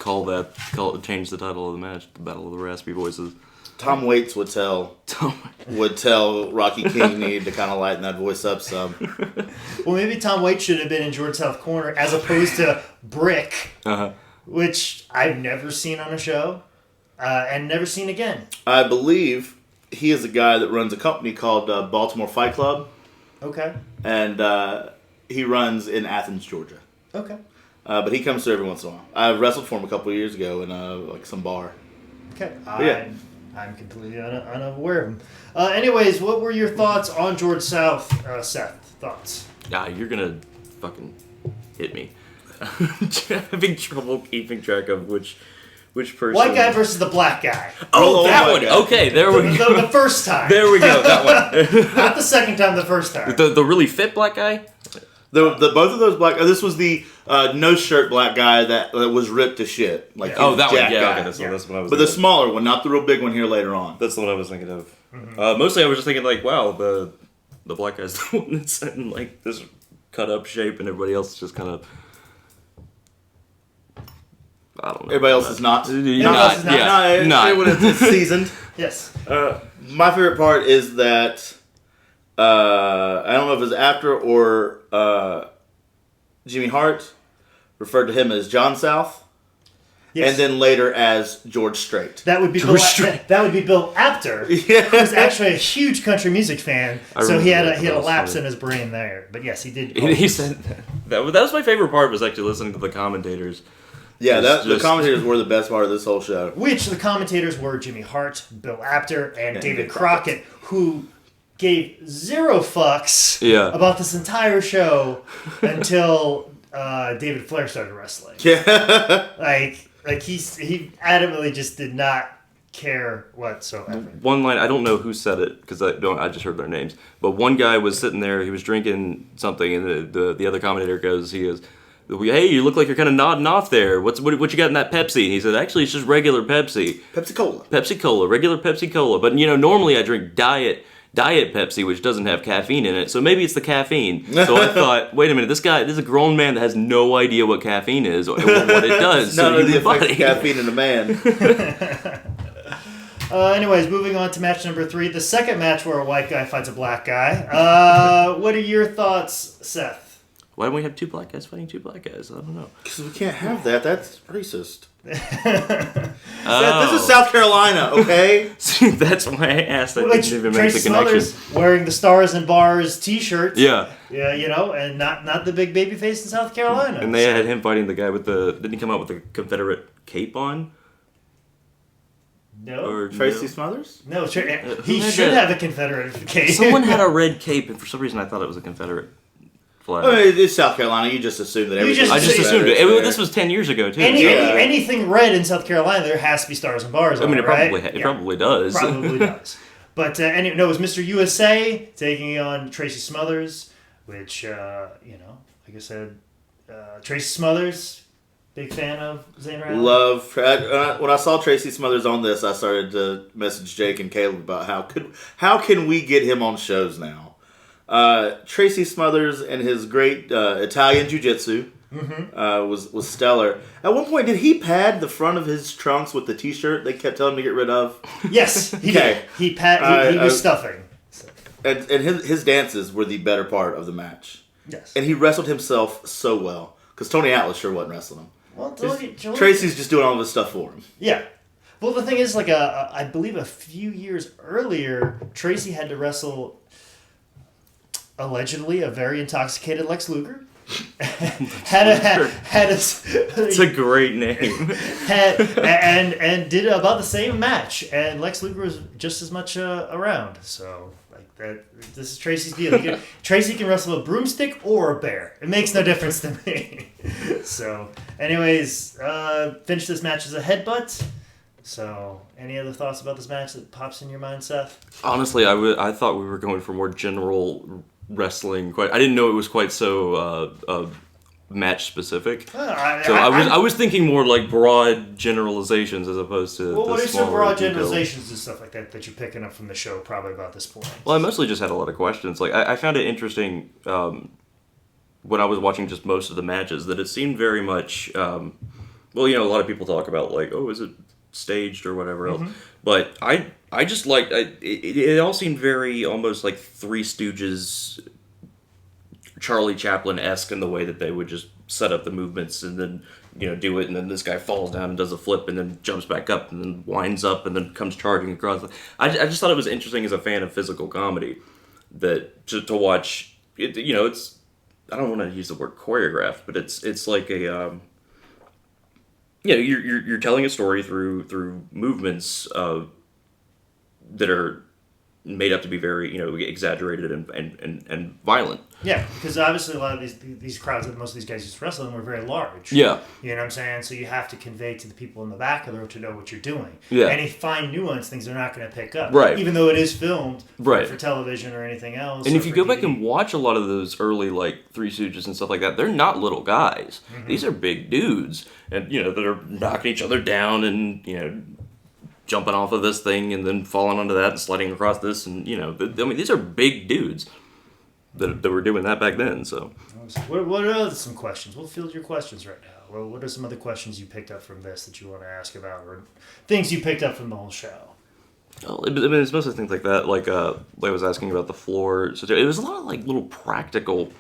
change the title of the match, the Battle of the Raspy Voices. Tom Waits would tell Rocky King needed to kind of lighten that voice up some. Well, maybe Tom Waits should have been in George South Corner as opposed to Brick, which I've never seen on a show and never seen again. I believe he is a guy that runs a company called Baltimore Fight Club. Okay. And he runs in Athens, Georgia. Okay. But he comes through every once in a while. I wrestled for him a couple of years ago in like some bar. Okay. I'm completely unaware of him. Anyways, what were your thoughts on George South, Seth? Thoughts? Yeah, you're gonna fucking hit me. Having trouble keeping track of which person. White guy versus the black guy. Oh, that one. God. Okay, there we go. The first time. There we go. That one. Not the second time. The first time. The really fit black guy. Both of those black. This was the no shirt black guy that was ripped to shit. Like that one. Yeah, guy. okay, that's what I was. But the smaller one, not the real big one here later on. That's the one I was thinking of. Mostly, I was just thinking like, wow, the black guy's the one that's in like this cut up shape, and everybody else is just kind of. I don't know. Everybody else is not. Not when it's seasoned. Yes. My favorite part is that I don't know if it was after or Jimmy Hart referred to him as John South, Yes. and then later as George Strait. That would be that would be Bill Apter, who's actually a huge country music fan. So he had a lapse in his brain there. But yes, he did. He said that was my favorite part, was actually listening to the commentators. Yeah, the commentators were the best part of this whole show. Which the commentators were Jimmy Hart, Bill Apter, and David Crockett, who gave zero fucks about this entire show until David Flair started wrestling. Yeah. Like he adamantly just did not care whatsoever. One line, I don't know who said it because I just heard their names. But one guy was sitting there, he was drinking something, and the other commentator goes, "Hey, you look like you're kind of nodding off there. What you got in that Pepsi?" And he said, "Actually, it's just regular Pepsi. Pepsi Cola, regular Pepsi Cola. But normally I drink Diet Pepsi, which doesn't have caffeine in it. So maybe it's the caffeine." So I thought, wait a minute, this is a grown man that has no idea what caffeine is or what it does. None of the effects of caffeine in a man. Anyways, moving on to match number 3, the second match where a white guy fights a black guy. What are your thoughts, Seth? Why don't we have 2 black guys fighting 2 black guys? I don't know. Because we can't have that. That's racist. This is South Carolina, okay? See, that's why I asked. I didn't even make the connection. Smothers wearing the Stars and Bars T-shirt. Yeah. Yeah, and not the big baby face in South Carolina. And they had him fighting the guy with didn't he come out with the Confederate cape on? No. Or Tracy Smothers? No, he should have a Confederate cape. Someone had a red cape, and for some reason I thought it was a Confederate flag. I mean, it's South Carolina. You just assumed that everything. I just assumed it. This was 10 years ago too. Anything red in South Carolina, there has to be Stars and Bars. I mean, it right? probably does. Probably does. But it was Mr. USA taking on Tracy Smothers, which like I said, Tracy Smothers, big fan of Zane Riley. Love. When I saw Tracy Smothers on this, I started to message Jake and Caleb about how can we get him on shows now. Tracy Smothers and his great Italian jiu-jitsu was stellar. At one point, did he pad the front of his trunks with the T-shirt they kept telling him to get rid of? Yes, he did. He was stuffing. And his dances were the better part of the match. Yes. And he wrestled himself so well. Because Tony Atlas sure wasn't wrestling him. Well, Tracy's just doing all of his stuff for him. Yeah. Well, the thing is, I believe a few years earlier, Tracy had to wrestle, allegedly, a very intoxicated Lex Luger. It's a great name. and did about the same match, and Lex Luger was just as much around. So this is Tracy's deal. Tracy can wrestle a broomstick or a bear. It makes no difference to me. So, anyways, finish this match as a headbutt. So, any other thoughts about this match that pops in your mind, Seth? Honestly, I thought we were going for more general wrestling. I didn't know it was quite so match specific. I was thinking more like broad generalizations as opposed to. Well, what are some broad generalizations and stuff like that you're picking up from the show probably about this point? Well, I mostly just had a lot of questions. Like I found it interesting when I was watching just most of the matches that it seemed very much. A lot of people talk about like, oh, is it staged or whatever else, but I just liked it all seemed very almost like Three Stooges, Charlie Chaplin-esque in the way that they would just set up the movements and then do it, and then this guy falls down and does a flip and then jumps back up and then winds up and then comes charging across. I just thought it was interesting as a fan of physical comedy that to watch it. It's, I don't want to use the word choreographed, but it's like a you're telling a story through movements that are made up to be very exaggerated and violent. Yeah, because obviously a lot of these crowds that most of these guys used to wrestle in were very large. Yeah. You know what I'm saying? So you have to convey to the people in the back of the room to know what you're doing. Yeah. Any fine nuance things they're not going to pick up. Right. Even though it is filmed right. for television or anything else. And if you go TV. back and watch a lot of those early like Three Stooges and stuff like that, they're not little guys. Mm-hmm. These are big dudes, and that are knocking each other down and jumping off of this thing and then falling onto that and sliding across this, and these are big dudes that were doing that back then. So what are some questions? We'll field your questions right now. Well, what are some other questions you picked up from this that you want to ask about, or things you picked up from the whole show? Well, it's mostly things like that. Like I was asking about the floor. So it was a lot of like little practical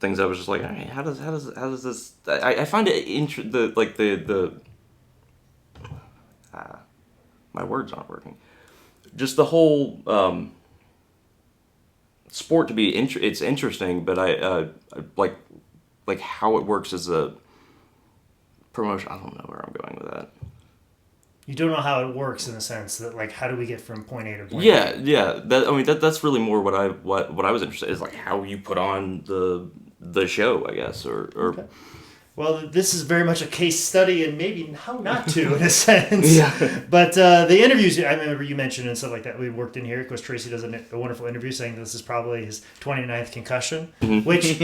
things. I was just like, hey, how does this? I find it the my words aren't working. Just the whole sport to be it's interesting, but I like how it works as a promotion. I don't know where I'm going with that. You don't know how it works in the sense that, like, how do we get from point A to point Yeah, B? yeah. That's really more what I was interested in, is like how you put on the show, I guess, or. Okay. Well, this is very much a case study, and maybe how not to, in a sense. Yeah. But the interviews, I remember you mentioned and stuff like that. We worked in here because Tracy does a wonderful interview saying this is probably his 29th concussion, which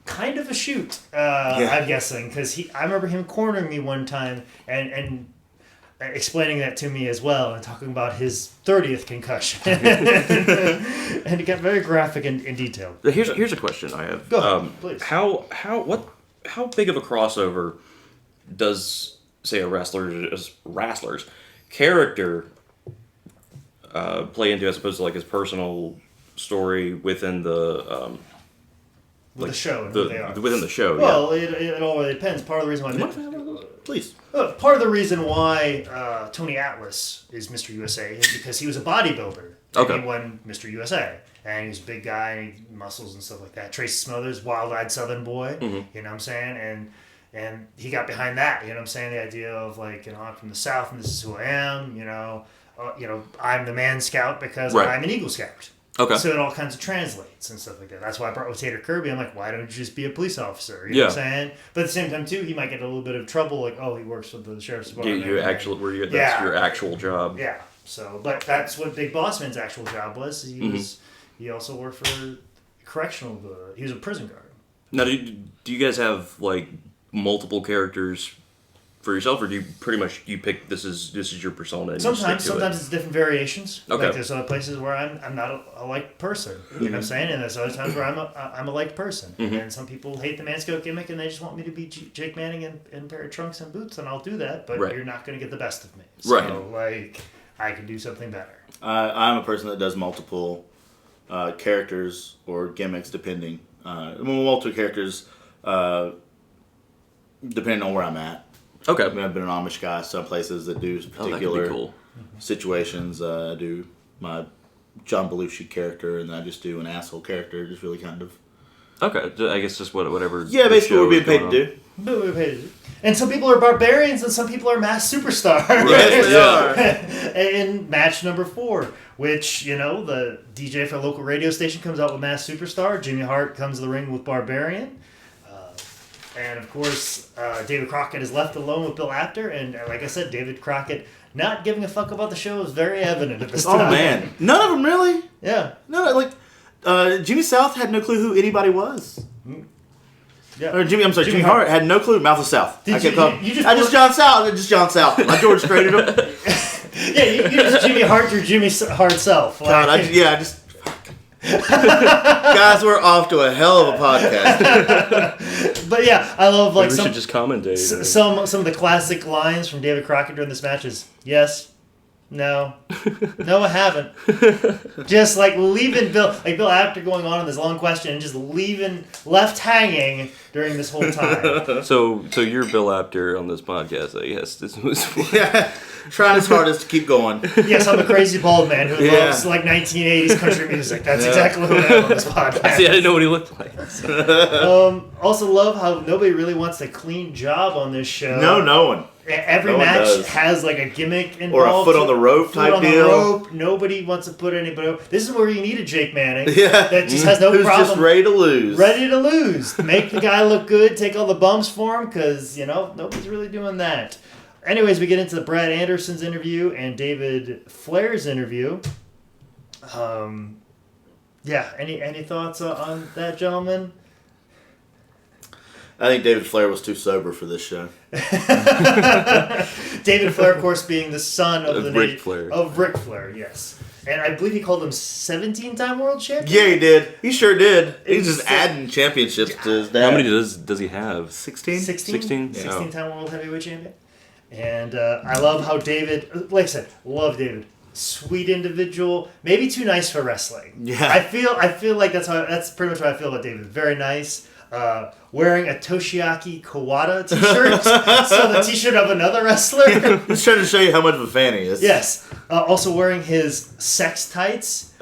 kind of a shoot, I'm guessing, because I remember him cornering me one time and explaining that to me as well, and talking about his 30th concussion, and it got very graphic and detailed. Here's a question I have. Go ahead, please. How big of a crossover does, say, a wrestler's character play into, as opposed to like his personal story within the The show and who they are. within the show? Well, it all really depends. Part of the reason why Please. part of the reason why Tony Atlas is Mr. USA is because he was a bodybuilder. Okay. And he won Mr. USA. And he's a big guy, and he muscles and stuff like that. Tracy Smothers, wild-eyed Southern boy, you know what I'm saying? And he got behind that, you know what I'm saying? The idea of, like, you know, I'm from the South, and this is who I am, you know, I'm the man scout because I'm an Eagle Scout. Okay. So it all kinds of translates and stuff like that. That's why I brought with Tater Kirby. I'm like, why don't you just be a police officer? You know what I'm saying? But at the same time, too, he might get a little bit of trouble, like, oh, he works for the sheriff's department. That's your actual job. Yeah. So, but that's what Big Boss Man's actual job was. He also worked for correctional. He was a prison guard. Now, do you guys have like multiple characters for yourself, or do you pretty much pick this is your persona? And sometimes it's different variations. Okay. Like there's other places where I'm not a liked person. You know what I'm saying? And there's other times where I'm a liked person. And some people hate the Man Scout gimmick and they just want me to be Jake Manning in a pair of trunks and boots, and I'll do that. But you're not going to get the best of me. So like I can do something better. I'm a person that does multiple characters or gimmicks depending. Multiple characters depending on where I'm at. Okay. I mean, I've been an Amish guy, some places that do particular cool. situations. I do my John Belushi character, and then I just do an asshole character, just really kind of... Okay, I guess just whatever... Yeah, basically what we're being paid to do. And some people are barbarians, and some people are mass superstars. Yes, they are. In match number 4, which, you know, the DJ for a local radio station comes out with mass superstar. Jimmy Hart comes to the ring with barbarian. And, of course, David Crockett is left alone with Bill Apter. And, like I said, David Crockett not giving a fuck about the show is very evident at this time. Oh, man. None of them really? Yeah. No, like, Jimmy South had no clue who anybody was. Yeah. Or Jimmy Hart had no clue. Mouth of South. Did just John South. My George traded him. Yeah, you just Jimmy Hart your Jimmy Hart self. Like, God, I just... Guys, we're off to a hell of a podcast. But yeah, I love like we should just commentate. Some of the classic lines from David Crockett during this match is yes, no, no, I haven't. Just like leaving Bill Apter going on in this long question and just left hanging during this whole time. So you're Bill Apter on this podcast, I guess. This was yeah, trying his hardest to keep going. Yes, I'm a crazy bald man who loves like 1980s country music. That's exactly who I am on this podcast. See, I didn't know what he looked like. Also love how nobody really wants a clean job on this show. No one. Every match has like a gimmick involved. Or a foot on the rope type deal. Rope. Nobody wants to put anybody over. This is where you need a Jake Manning that just has no Who's problem. just ready to lose. Ready to lose. Make the guy look good, take all the bumps for him, because, you know, nobody's really doing that. Anyways, we get into Brad Anderson's interview and David Flair's interview. Any thoughts on that, gentlemen? I think David Flair was too sober for this show. David Flair, of course, being the son of Ric Flair. Of Ric Flair, yes. And I believe he called him 17-time world champion. Yeah, he did. He sure did. He's just adding championships to his dad. How many does he have? 16? 16? 16-time world heavyweight champion. And I love how David, like I said, love David. Sweet individual, maybe too nice for wrestling. Yeah. I feel like that's pretty much how I feel about David. Very nice. wearing a Toshiaki Kawada t-shirt. So the t-shirt of another wrestler. Just trying to show you how much of a fan he is. Yes. Also wearing his sex tights,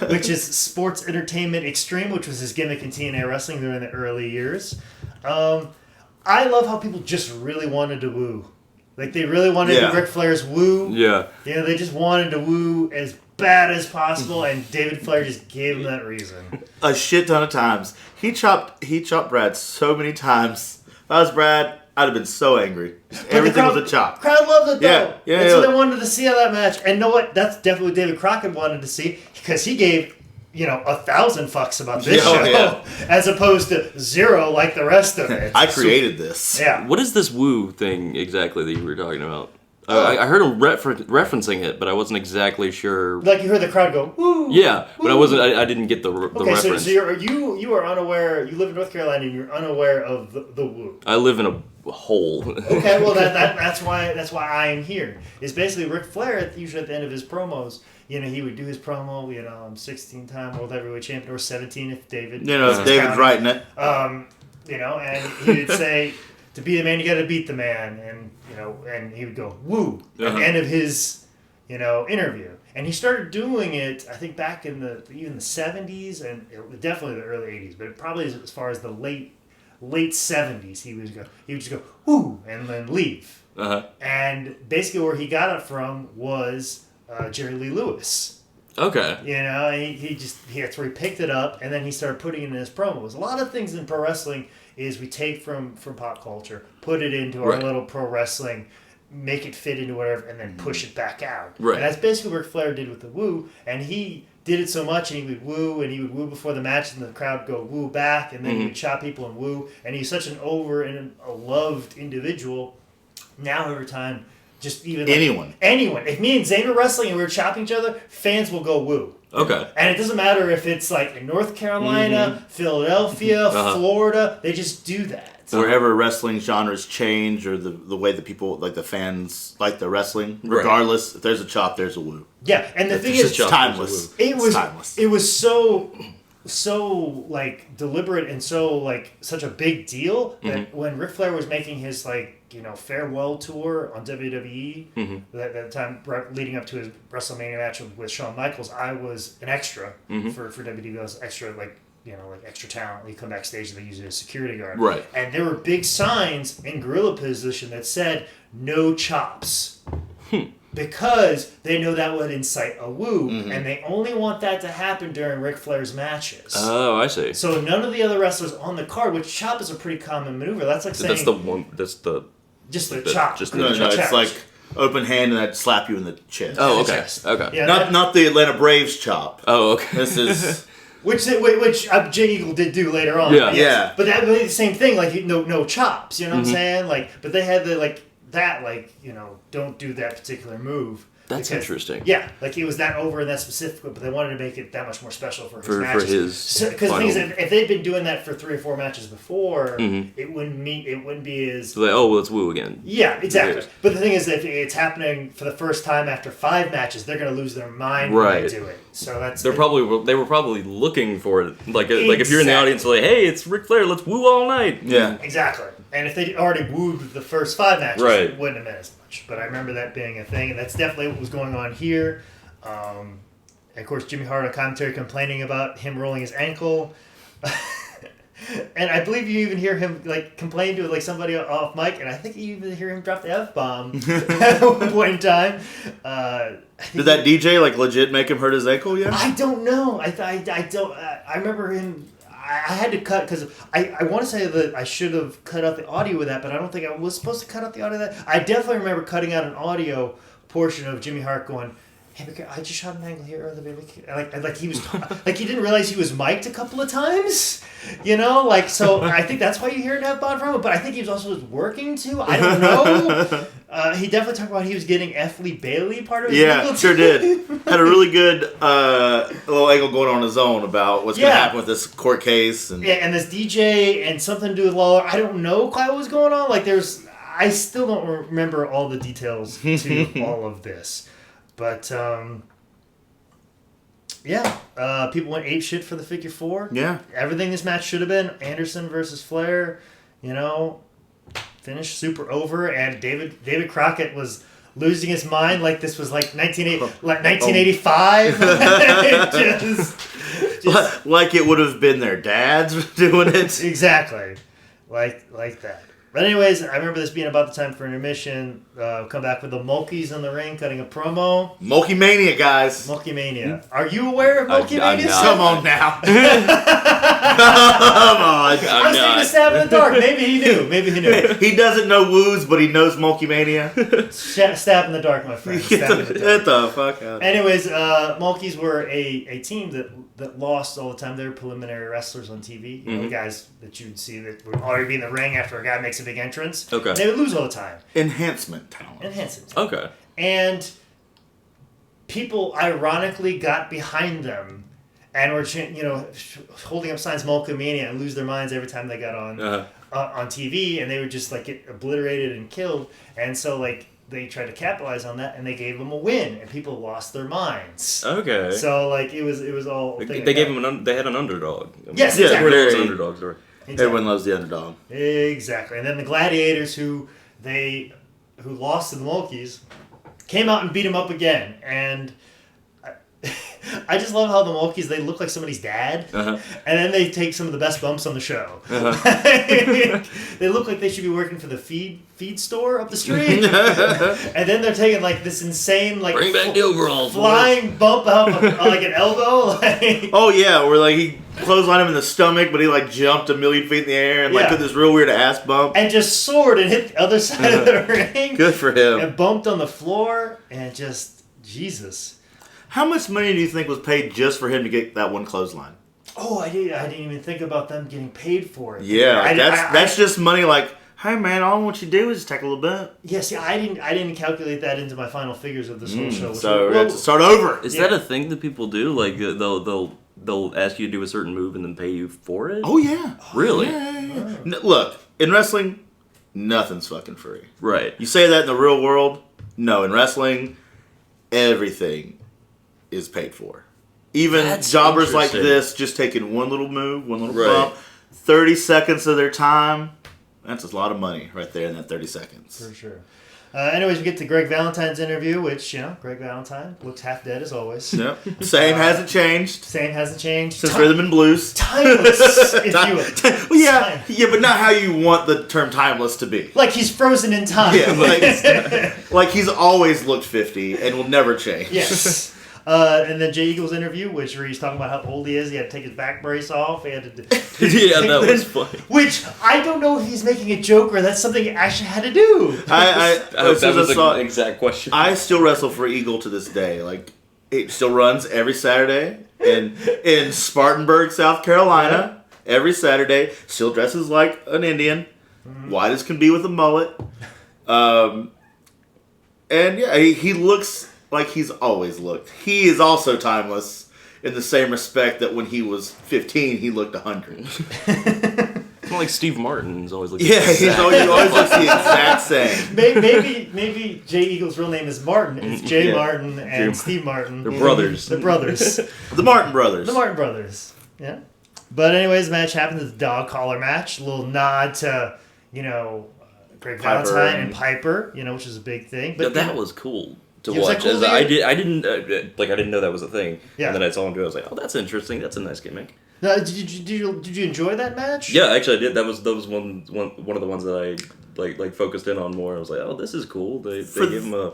which is Sports Entertainment Extreme, which was his gimmick in TNA Wrestling during the early years. I love how people just really wanted to woo. Like, they really wanted to Ric Flair's woo. Yeah. You know, they just wanted to woo as bad as possible, and David Flair just gave them that reason. A shit ton of times. He chopped Brad so many times. If I was Brad, I'd have been so angry. Everything was a chop. Crowd loved it, though. Yeah. And so they wanted to see how that match. And you know what? That's definitely what David Crockett wanted to see, because he gave, 1,000 fucks about this show, as opposed to 0 like the rest of it. I created this. Yeah. What is this woo thing exactly that you were talking about? I heard him referencing it, but I wasn't exactly sure. Like, you heard the crowd go, woo. Yeah, woo. but I wasn't. I didn't get the reference. So you are unaware. You live in North Carolina, and you're unaware of the woo. I live in a hole. Okay, well that's why I am here. It's basically Ric Flair usually at the end of his promos. He would do his promo. I'm 16-time World Heavyweight Champion, or 17 if David. If David's writing it. And he would say, to be the man, you got to beat the man, and he would go woo at the end of his interview. And he started doing it, I think, back in even the 70s and definitely the early 80s, but probably as far as the late 70s, he would just go woo and then leave. And basically where he got it from was Jerry Lee Lewis. Okay. That's where he picked it up, and then he started putting it in his promos. A lot of things in pro wrestling is we take from pop culture, put it into our little pro wrestling, make it fit into whatever, and then push it back out. Right. And that's basically what Ric Flair did with the woo, and he did it so much, and he would woo before the match, and the crowd would go woo back, and then he would chop people and woo, and he's such an over and a loved individual. Now every time, just even anyone. If me and Zane are wrestling and we were chopping each other, fans will go woo. Okay. And it doesn't matter if it's like in North Carolina, Philadelphia, Florida, they just do that. Wherever wrestling genres change, or the way the people, like the fans, like the wrestling, regardless, if there's a chop, there's a woo. Yeah, and the thing is, it's timeless. It was so like deliberate and so like such a big deal that when Ric Flair was making his farewell tour on WWE, that time leading up to his WrestleMania match with Shawn Michaels, I was an extra for WWE. I was extra extra talent. You come backstage and they use it as security guard. Right. And there were big signs in gorilla position that said no chops. Because they know that would incite a woo, and they only want that to happen during Ric Flair's matches. Oh, I see. So none of the other wrestlers on the card, which chop is a pretty common maneuver. That's like saying... Just the chop. No, it's like open hand and I'd slap you in the chest. Oh, okay. Okay. Yeah, not the Atlanta Braves chop. Oh, okay. This is... Which Jay Eagle did do later on. Yeah. But that was the same thing, like no chops, you know what I'm saying? But they had don't do that particular move. That's interesting. Yeah, it was that over and that specific, but they wanted to make it that much more special for his matches. Because the thing is, if they'd been doing that for 3 or 4 matches before, it wouldn't be as... So let's woo again. Yeah, exactly. But the thing is, if it's happening for the first time after 5 matches, they're going to lose their mind when they do it. So that's... They were probably looking for it. Like if you're in the audience, hey, it's Ric Flair, let's woo all night. Yeah. Exactly. And if they already wooed the first 5 matches, it wouldn't have been as much. But I remember that being a thing, and that's definitely what was going on here. And of course, Jimmy Hart on commentary complaining about him rolling his ankle. And I believe you even hear him complain to somebody off mic, and I think you even hear him drop the F-bomb at one point in time. Did that DJ legit make him hurt his ankle yet? I don't know. I don't. I remember him. I had to cut because I want to say that I should have cut out the audio with that, but I don't think I was supposed to cut out the audio of that. I definitely remember cutting out an audio portion of Jimmy Hart going, "Hey, I just shot an angle here earlier, baby." Like he was, he didn't realize he was mic'd a couple of times, So I think that's why you hear an F-bomb from him. But I think he was also working too. I don't know. He definitely talked about he was getting F. Lee Bailey part of his angle. Yeah, sure did. Had a really good little angle going on his own about what's going to happen with this court case. And this DJ and something to do with Lawler. I don't know quite what was going on. I still don't remember all the details to all of this. But, Yeah. People went ape shit for the figure 4. Yeah. Everything this match should have been. Anderson versus Flair. Finished super over, and David Crockett was losing his mind like this was like 1985. just like it would have been their dads doing it. Exactly. Like that. But anyways, I remember this being about the time for intermission. Come back with the Mulkeys in the ring, cutting a promo. Mulkey Mania, guys. Mulkey Mania. Are you aware of Mulkey Mania? Come on now. Come on. I was taking a stab in the dark. Maybe he knew. He doesn't know woos, but he knows Mulkey Mania. Stab in the dark, my friend. Stab in the dark. Get the fuck out. Anyways, Mulkeys were a team that lost all the time. They were preliminary wrestlers on TV. You know, the guys that you'd see that would already be in the ring after a guy makes a big entrance. Okay. They would lose all the time. Enhancement talent. Okay. And people ironically got behind them and were, holding up signs Mulkamania and lose their minds every time they got on TV, and they would just like get obliterated and killed. And so like they tried to capitalize on that, and they gave them a win, and people lost their minds. Okay. So like it was all. They gave them they had an underdog. Yes, yeah, exactly. There was an underdog story. Exactly. Everyone loves the underdog. Exactly. And then the Gladiators, who lost to the Mulkeys, came out and beat them up again. And I just love how the Mulkeys, they look like somebody's dad. And then they take some of the best bumps on the show. They look like they should be working for the feed store up the street. And then they're taking like this insane like Bring back the overalls. flying bump out of, like an elbow. Oh yeah, where like he clotheslined him in the stomach, but he like jumped a million feet in the air and like Yeah. did this real weird ass bump. And just soared and hit the other side of the ring. Good for him. And bumped on the floor and just, Jesus. How much money do you think was paid just for him to get that one clothesline? Oh, I didn't even think about them getting paid for it. Yeah, that's just money. Like, hey man, all I want you to do is just take a little bit. Yeah, see, I didn't calculate that into my final figures of this whole show. So we have to start over. Is that a thing that people do? Like they'll ask you to do a certain move and then pay you for it? Oh yeah, Really? Yeah. Look, in wrestling, nothing's fucking free. Right. You say that in the real world? No, in wrestling, everything is paid for. Even That's jobbers like interesting. this, just taking one little move, one little Right. bump, 30 seconds of their time. That's a lot of money right there in that 30 seconds. For sure. Anyways, we get to Greg Valentine's interview, which, Greg Valentine looks half dead as always. Yep. Same hasn't changed Same hasn't changed. since Rhythm and Blues. Timeless, if you will. Well, yeah, but not how you want the term timeless to be. Like he's frozen in time. Yeah, like he's always looked 50 and will never change. Yes. And then Jay Eagle's interview, where he's talking about how old he is. He had to take his back brace off. He had to. Yeah, that was funny. Which I don't know if he's making a joke or that's something he actually had to do. That was the exact question. I still wrestle for Eagle to this day. Like, it still runs every Saturday in Spartanburg, South Carolina. Every Saturday, still dresses like an Indian, white as can be with a mullet. And yeah, he looks like he's always looked. He is also timeless in the same respect that when he was 15, he looked 100. Kind of like Steve Martin's always looking. Yeah, he always looks the exact same. Maybe Jay Eagle's real name is Martin. It's Jay Martin and Steve Martin. They're brothers. They're brothers. The Martin brothers. The Martin brothers. Yeah. But anyways, the match happened. It's a dog collar match. A little nod to, Greg Piper Valentine and Piper, which is a big thing. But that was cool to Yeah, was watch. that cool As to you? I didn't know that was a thing. Yeah. And then I saw him do it. I was like, oh, that's interesting. That's a nice gimmick. Now, did you enjoy that match? Yeah, actually, I did. That was one of the ones that I like focused in on more. I was like, oh, this is cool. They gave him a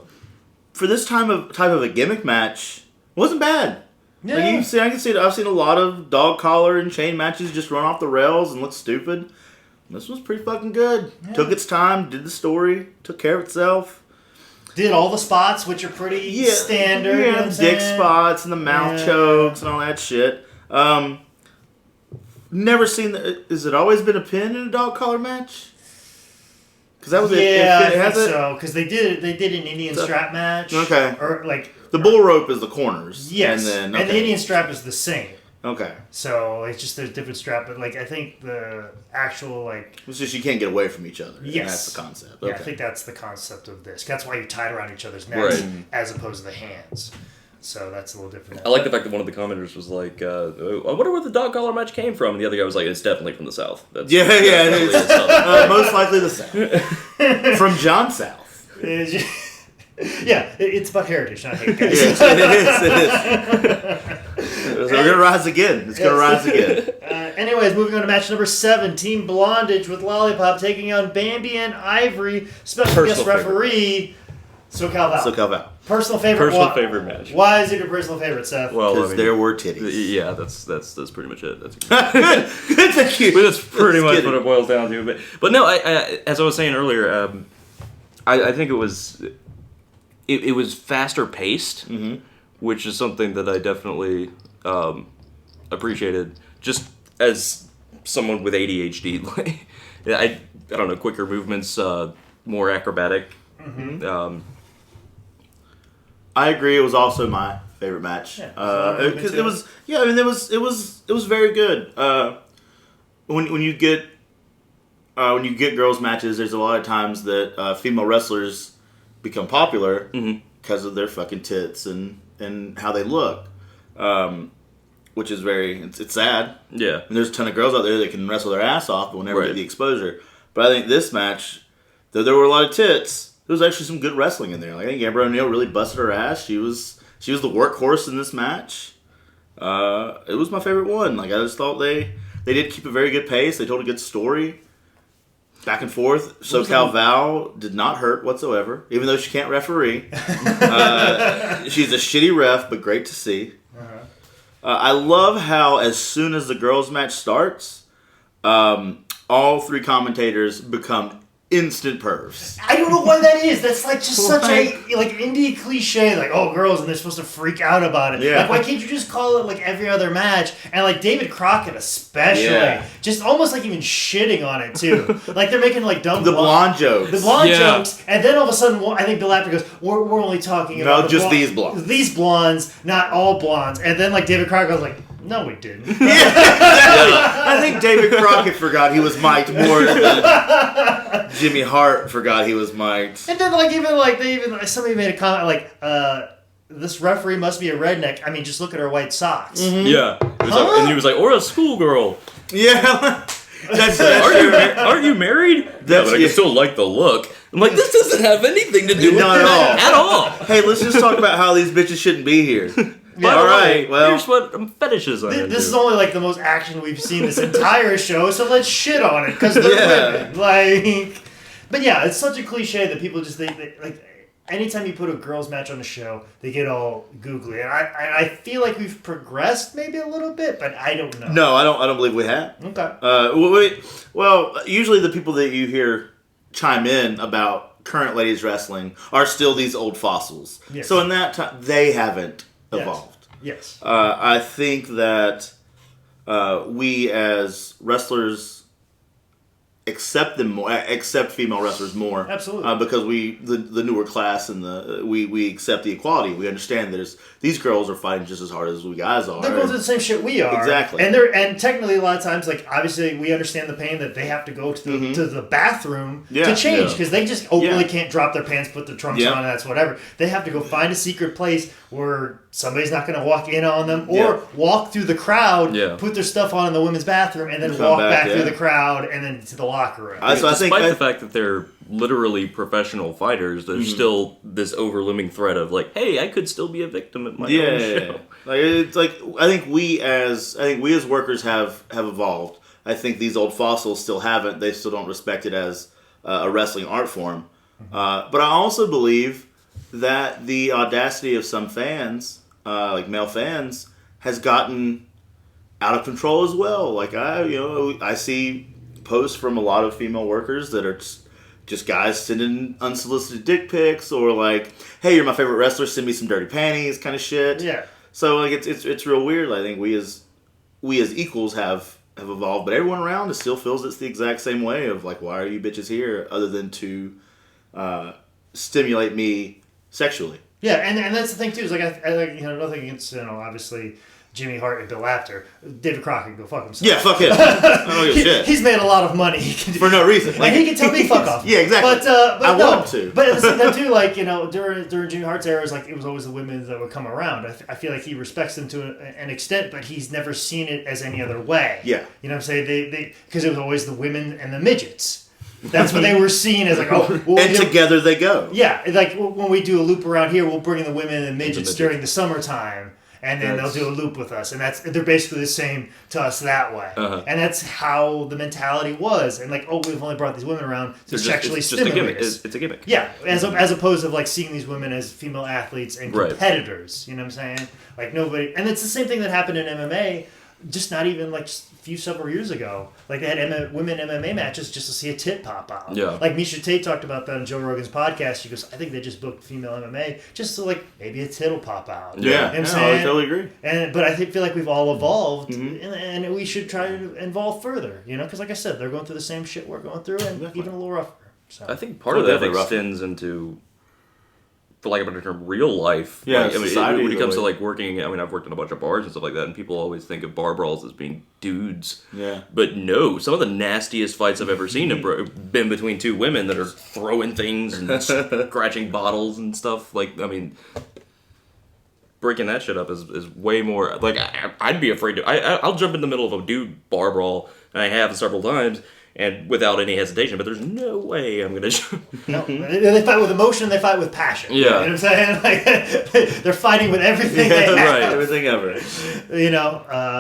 For this type of a gimmick match, wasn't bad. Yeah. Like I can see it. I've seen a lot of dog collar and chain matches just run off the rails and look stupid. This was pretty fucking good. Yeah. Took its time, did the story, took care of itself. Did all the spots, which are pretty standard. Yeah, You know what I'm dick saying? spots and the mouth chokes and all that shit. Never seen. Has it always been a pin in a dog collar match? Because that was I think has it? so. Because they did an Indian strap match. Okay. Or like The bull rope is the corners. yes, And then and the Indian strap is the same. Okay. So it's just there's different strap, but like I think the actual like It's just you can't get away from each other. Yes. And that's the concept. yeah, Okay. I think that's the concept of this. That's why you tie it around each other's necks Right. as opposed to the hands. So that's a little different. I like the fact that one of the commenters was like, I wonder where the dog collar match came from. And the other guy was like, it's definitely from the South. That's it is. Most likely the South. From John South. Yeah, it's about heritage, not hate, guys. Yes, it is. So we're gonna rise again. It's gonna rise again. Anyways, moving on to match number 7, Team Blondage with Lollipop taking on Bambi and Ivory. Special guest referee, SoCal Val. Personal favorite. Favorite match. Why is it your personal favorite, Seth? Well, because there were titties. Yeah, that's pretty much it. That's good. Thank you. But that's pretty much what it boils down to. But no, I as I was saying earlier, I think it was faster paced, which is something that I definitely appreciated. Just as someone with ADHD, like I don't know, quicker movements, more acrobatic. I agree. It was also my favorite match because it was. Yeah, I mean, it was very good. When you get girls matches, there's a lot of times that female wrestlers become popular because of their fucking tits and how they look, which is it's sad. Yeah, and there's a ton of girls out there that can wrestle their ass off, but will never get the exposure. But I think this match, though there were a lot of tits, there was actually some good wrestling in there. Like I think Amber O'Neil really busted her ass. She was the workhorse in this match. It was my favorite one. Like I just thought they did keep a very good pace. They told a good story. Back and forth. SoCal Val did not hurt whatsoever, even though she can't referee. She's a shitty ref, but great to see. I love how as soon as the girls' match starts, all 3 commentators become instant pervs. I don't know why that is. That's like just such a indie cliche. Like, oh, girls, and they're supposed to freak out about it. Yeah. Like, why can't you just call it like every other match? And like David Crockett especially, just almost like even shitting on it too. Like they're making like dumb blonde jokes. The blonde jokes, and then all of a sudden, I think Bill Apter goes, "We're only talking about these blondes. These blondes, not all blondes." And then like David Crockett goes like, "No, we didn't." I think David Crockett forgot he was mic'd more than Jimmy Hart forgot he was mic'd. And then somebody made a comment like, "This referee must be a redneck. I mean, just look at her white socks." Yeah, and he was like, "Or a schoolgirl." Yeah. Aren't you married? Yeah, but I can still like the look. I'm like, this doesn't have anything to do with that at all. Hey, let's just talk about how these bitches shouldn't be here. All right. Well, here's what fetishes are. This is only like the most action we've seen this entire show, so let's shit on it because they're women. Like, but yeah, it's such a cliche that people just think that like anytime you put a girls' match on a show, they get all googly, and I feel like we've progressed maybe a little bit, but I don't know. No, I don't believe we have. Okay. Well, usually the people that you hear chime in about current ladies wrestling are still these old fossils. Yes. So in that time, they haven't evolved. Yes. I think that we as wrestlers accept female wrestlers more. Absolutely. Because the newer class and we accept the equality. We understand that these girls are fighting just as hard as we guys are. They're going through the same shit we are. Exactly. And technically a lot of times, like obviously we understand the pain that they have to go to the bathroom to change because they just openly can't drop their pants, put their trunks on, and that's whatever. They have to go find a secret place where somebody's not going to walk in on them or walk through the crowd, put their stuff on in the women's bathroom, and then walk back through the crowd and then to the locker room. Despite the fact that they're literally professional fighters, there's still this overlooming threat of like, hey, I could still be a victim at my own show. Like it's like I think we as workers have evolved. I think these old fossils still haven't. They still don't respect it as a wrestling art form. But I also believe that the audacity of some fans, like male fans, has gotten out of control as well. Like I see posts from a lot of female workers that are just guys sending unsolicited dick pics or like, hey, you're my favorite wrestler, send me some dirty panties kind of shit. Yeah. So like it's real weird. I think we as equals have evolved, but everyone around us still feels it's the exact same way of like, why are you bitches here other than to stimulate me sexually? Yeah, and that's the thing too. Is like I like nothing against obviously Jimmy Hart and Bill Apter. David Crockett can go fuck himself. Yeah, fuck him. I don't give a shit. He's made a lot of money For no reason. Like, and he can tell me fuck off. Yeah, exactly. But I want to. But at the same time too, like during Jimmy Hart's era, it was always the women that would come around. I feel like he respects them to an extent, but he's never seen it as any other way. Yeah. You know what I'm saying? They because it was always the women and the midgets. That's what they were seen as, and together they go. Yeah, like when we do a loop around here, we'll bring in the women and the midgets during the summertime, and then they'll do a loop with us, and they're basically the same to us that way. And that's how the mentality was. And we've only brought these women around to sexually stimulate us. It's a gimmick. Yeah, as opposed to seeing these women as female athletes and competitors. You know what I'm saying? Like nobody, and it's the same thing that happened in MMA. Just not even several years ago. Like they had women MMA matches just to see a tit pop out. Yeah. Like Misha Tate talked about that on Joe Rogan's podcast. She goes, I think they just booked female MMA just so maybe a tit will pop out. Yeah, you know what I'm saying? I totally agree. But I feel like we've all evolved, and we should try to evolve further. Because like I said, they're going through the same shit we're going through, and even a little rougher. So I think part of that extends into, for lack of a better term, real life. Yeah, when it comes to working. I've worked in a bunch of bars and stuff like that, and people always think of bar brawls as being dudes. Yeah. But no, some of the nastiest fights I've ever seen have been between two women that are throwing things and scratching bottles and stuff. Breaking that shit up is way more. I'd be afraid to. I'll jump in the middle of a dude bar brawl, and I have several times. And without any hesitation, but there's no way I'm gonna. No, they fight with emotion. They fight with passion. Yeah, you know what I'm saying? They're fighting with everything they have. Right, everything ever.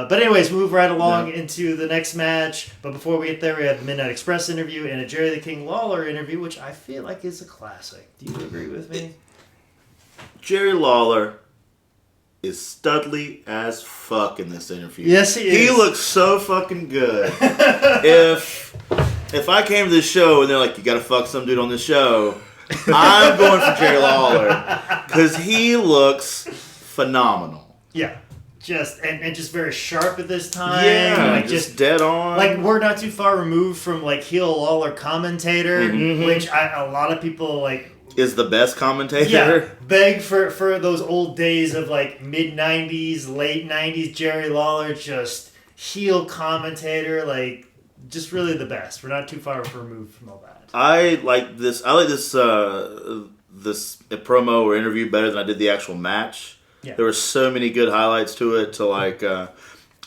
But anyways, we move right along into the next match. But before we get there, we have the Midnight Express interview and a Jerry the King Lawler interview, which I feel like is a classic. Do you agree with me? Jerry Lawler is studly as fuck in this interview. Yes, he is. He looks so fucking good. If I came to this show and they're like, you gotta fuck some dude on this show, I'm going for Jerry Lawler. Because he looks phenomenal. Yeah. Just very sharp at this time. Yeah, just dead on. We're not too far removed from heel Lawler commentator, which a lot of people is the best commentator. Yeah, beg for those old days of mid 90s, late 90s Jerry Lawler, just heel commentator, just really the best. We're not too far removed from all that. I like this this promo or interview better than I did the actual match. Yeah. There were so many good highlights to it.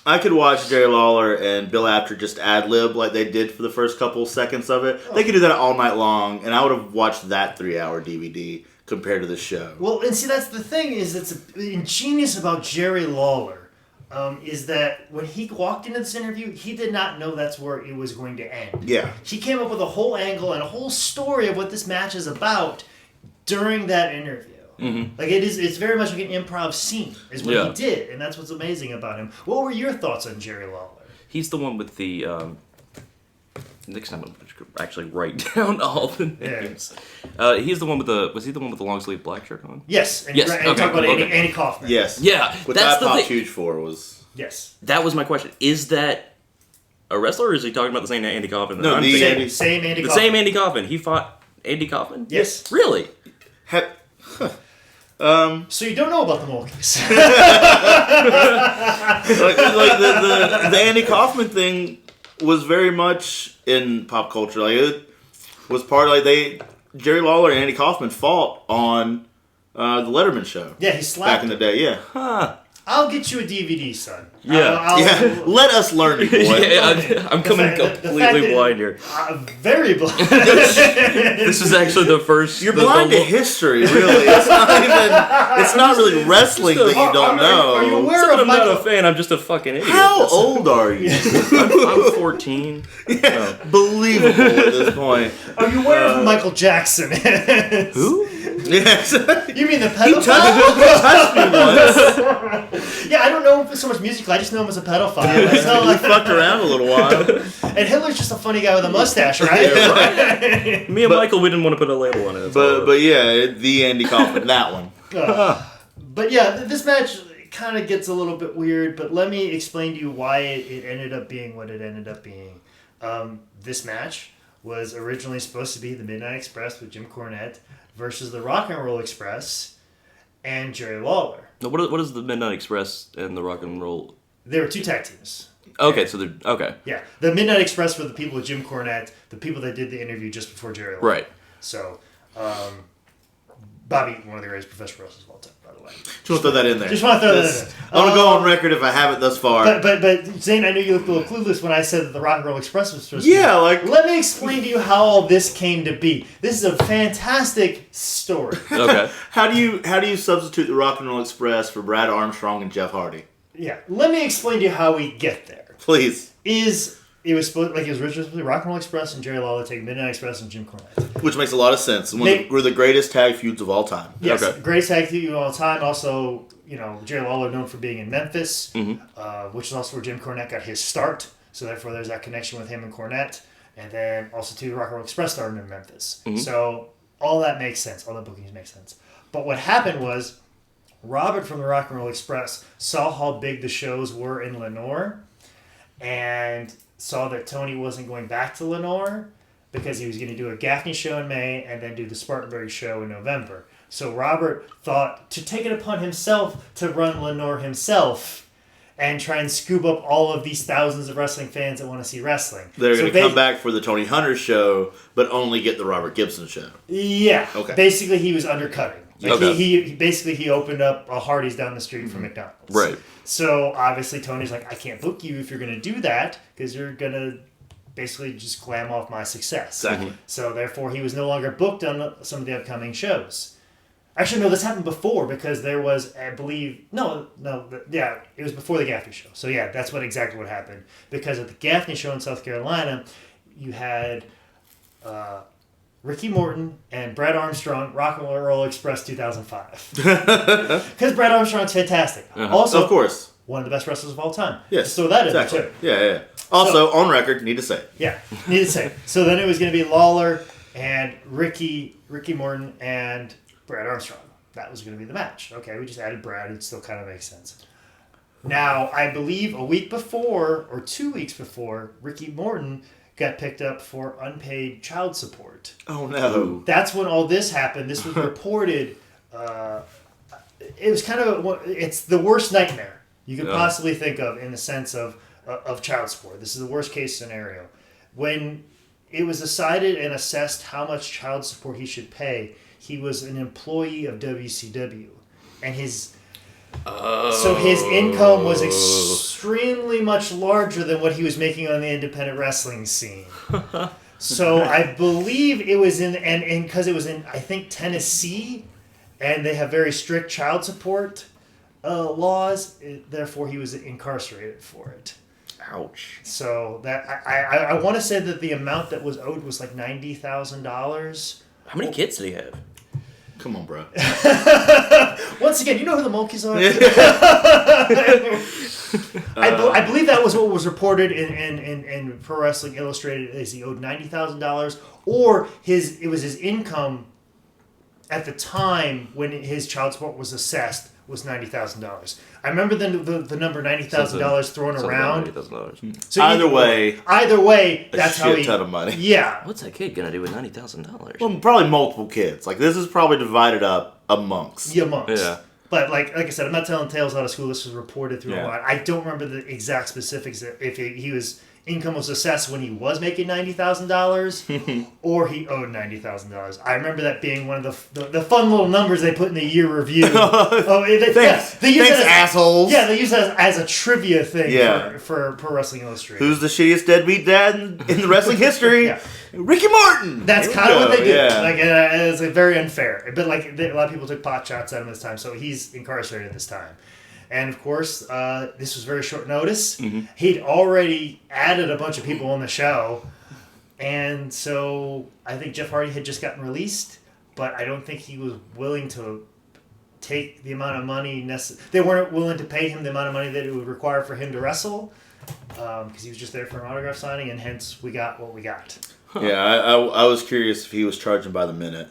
I could watch Jerry Lawler and Bill Apter just ad-lib like they did for the first couple seconds of it. Oh. They could do that all night long, and I would have watched that 3-hour DVD compared to the show. Well, and see, that's the thing that's ingenious about Jerry Lawler, is that when he walked into this interview, he did not know that's where it was going to end. Yeah. He came up with a whole angle and a whole story of what this match is about during that interview. Mm-hmm. It's very much like an improv scene is what he did, and that's what's amazing about him. What were your thoughts on Jerry Lawler? He's the one with the next time I'm actually write down all the names. He's the one with was he the one with the long sleeve black shirt on? Yes. And talk about Andy Kaufman. Yes. Yeah. What that's that popped huge for was. Yes. That was my question. Is that a wrestler, or is he talking about the same Andy Kaufman? No, the same Andy Kaufman. The same Andy Kaufman. He fought Andy Kaufman? Yes. Really? So you don't know about the Mulkeys. the Andy Kaufman thing was very much in pop culture. It was part of Jerry Lawler and Andy Kaufman fought on the Letterman show. Yeah, he slapped back in the day. Yeah. Huh. I'll get you a DVD, son. Yeah. Let us learn, boy. I'm coming completely blind here. Very blind. This is actually the first. You're blind to history, really. It's not really wrestling that you don't know. Are you aware of I'm not a fan. I'm just a fucking idiot. How old are you? I'm 14. Yeah, believable at this point. Are you aware of who Michael Jackson is? Who? Yes. You mean the pedophile? He touched me once. Yeah, I don't know him so much musically. I just know him as a pedophile. He fucked around a little while. And Hitler's just a funny guy with a mustache, right? Yeah, right. Me and Michael, we didn't want to put a label on it. But yeah, the Andy Kaufman, that one. But yeah, this match kind of gets a little bit weird, but let me explain to you why it ended up being what it ended up being. This match was originally supposed to be the Midnight Express with Jim Cornette versus the Rock and Roll Express. and Jerry Lawler. Now, what is the Midnight Express and the Rock and Roll? They were 2 tag teams. Okay, so they're okay. Yeah, the Midnight Express were the people with Jim Cornette, the people that did the interview just before Jerry Lawler. Right. So, Bobby, one of the greatest professional wrestlers of all time, by the way. Just want to throw that in there. Just want to throw that in there. I want to go on record if I haven't thus far. But Zane, I know you looked a little clueless when I said that the Rock and Roll Express was supposed Yeah, to be. like... Let me explain to you how all this came to be. This is a fantastic story. Okay. How do you substitute the Rock and Roll Express for Brad Armstrong and Jeff Hardy? Yeah, let me explain to you how we get there. Please. It was originally supposed to be Rock and Roll Express and Jerry Lawler taking Midnight Express and Jim Cornette. Which makes a lot of sense. We're the greatest tag feuds of all time. Yes, Okay. greatest tag team of all time. Also, Jerry Lawler known for being in Memphis, Mm-hmm. which is also where Jim Cornette got his start. So therefore, there's that connection with him and Cornette. And then also, too, Rock and Roll Express started in Memphis. Mm-hmm. So all that makes sense. All the bookings make sense. But what happened was, Robert from the Rock and Roll Express saw how big the shows were in Lenore, and saw that Tony wasn't going back to Lenore because he was going to do a Gaffney show in May and then do the Spartanburg show in November. So Robert thought to take it upon himself to run Lenore himself and try and scoop up all of these thousands of wrestling fans that want to see wrestling. They're going to come back for the Tony Hunter show, but only get the Robert Gibson show. Yeah. Okay. Basically, he was undercutting. Like Okay. he opened up a Hardee's down the street from McDonald's. Right. So obviously Tony's like, I can't book you if you're going to do that because you're going to basically just glam off my success. Exactly. So therefore he was no longer booked on some of the upcoming shows. Actually, no, this happened before because there was, I believe, it was before the Gaffney show. So yeah, that's exactly what happened. Because at the Gaffney show in South Carolina, you had Ricky Morton and Brad Armstrong, Rock and Roll Express 2005. Because Brad Armstrong's fantastic. Also, of course, one of the best wrestlers of all time. yes. Just throw that exactly. in there, too. Yeah. Also, on record, need to say. Yeah, need to say. So then it was going to be Lawler and Ricky Morton and Brad Armstrong. That was going to be the match. Okay, we just added Brad. It still kind of makes sense. Now, I believe a week before or 2 weeks before, Ricky Morton got picked up for unpaid child support. Oh, no. That's when all this happened. This was reported. It was kind of, it's the worst nightmare you could possibly think of in the sense of child support. This is the worst case scenario. When it was decided and assessed how much child support he should pay, he was an employee of WCW. And so his income was extremely much larger than what he was making on the independent wrestling scene. So I believe it was and because it was in, I think, Tennessee, and they have very strict child support laws, therefore he was incarcerated for it. Ouch. So that I want to say that the amount that was owed was like $90,000. How many kids did he have? Come on, bro. Once again, you know who the monkeys are? I believe that was what was reported in Pro Wrestling Illustrated, is he owed $90,000, or it was his income at the time when his child support was assessed was $90,000. I remember the number $90,000 thrown around. $90,000. So Either way, that's a how shit ton of money. Yeah. What's that kid gonna do with $90,000? Well, probably multiple kids. Like, this is probably divided up amongst. Yeah. But like I said, I'm not telling tales out of school. This was reported through a lot. I don't remember the exact specifics. If his income was assessed when he was making $90,000, or he owed $90,000. I remember that being one of the fun little numbers they put in the year review. Thanks, assholes. Yeah, they use that as a trivia thing for Pro Wrestling Illustrated. Who's the shittiest deadbeat dad in the wrestling history? Yeah. Ricky Morton. That's kind of what they did. Yeah. Like, it's very unfair. But like a lot of people took pot shots at him this time, so he's incarcerated this time. And of course, this was very short notice. Mm-hmm. He'd already added a bunch of people on the show, and so I think Jeff Hardy had just gotten released, but I don't think he was willing to take the amount of money They weren't willing to pay him the amount of money that it would require for him to wrestle, because he was just there for an autograph signing, and hence we got what we got. Huh. Yeah, I was curious if he was charging by the minute.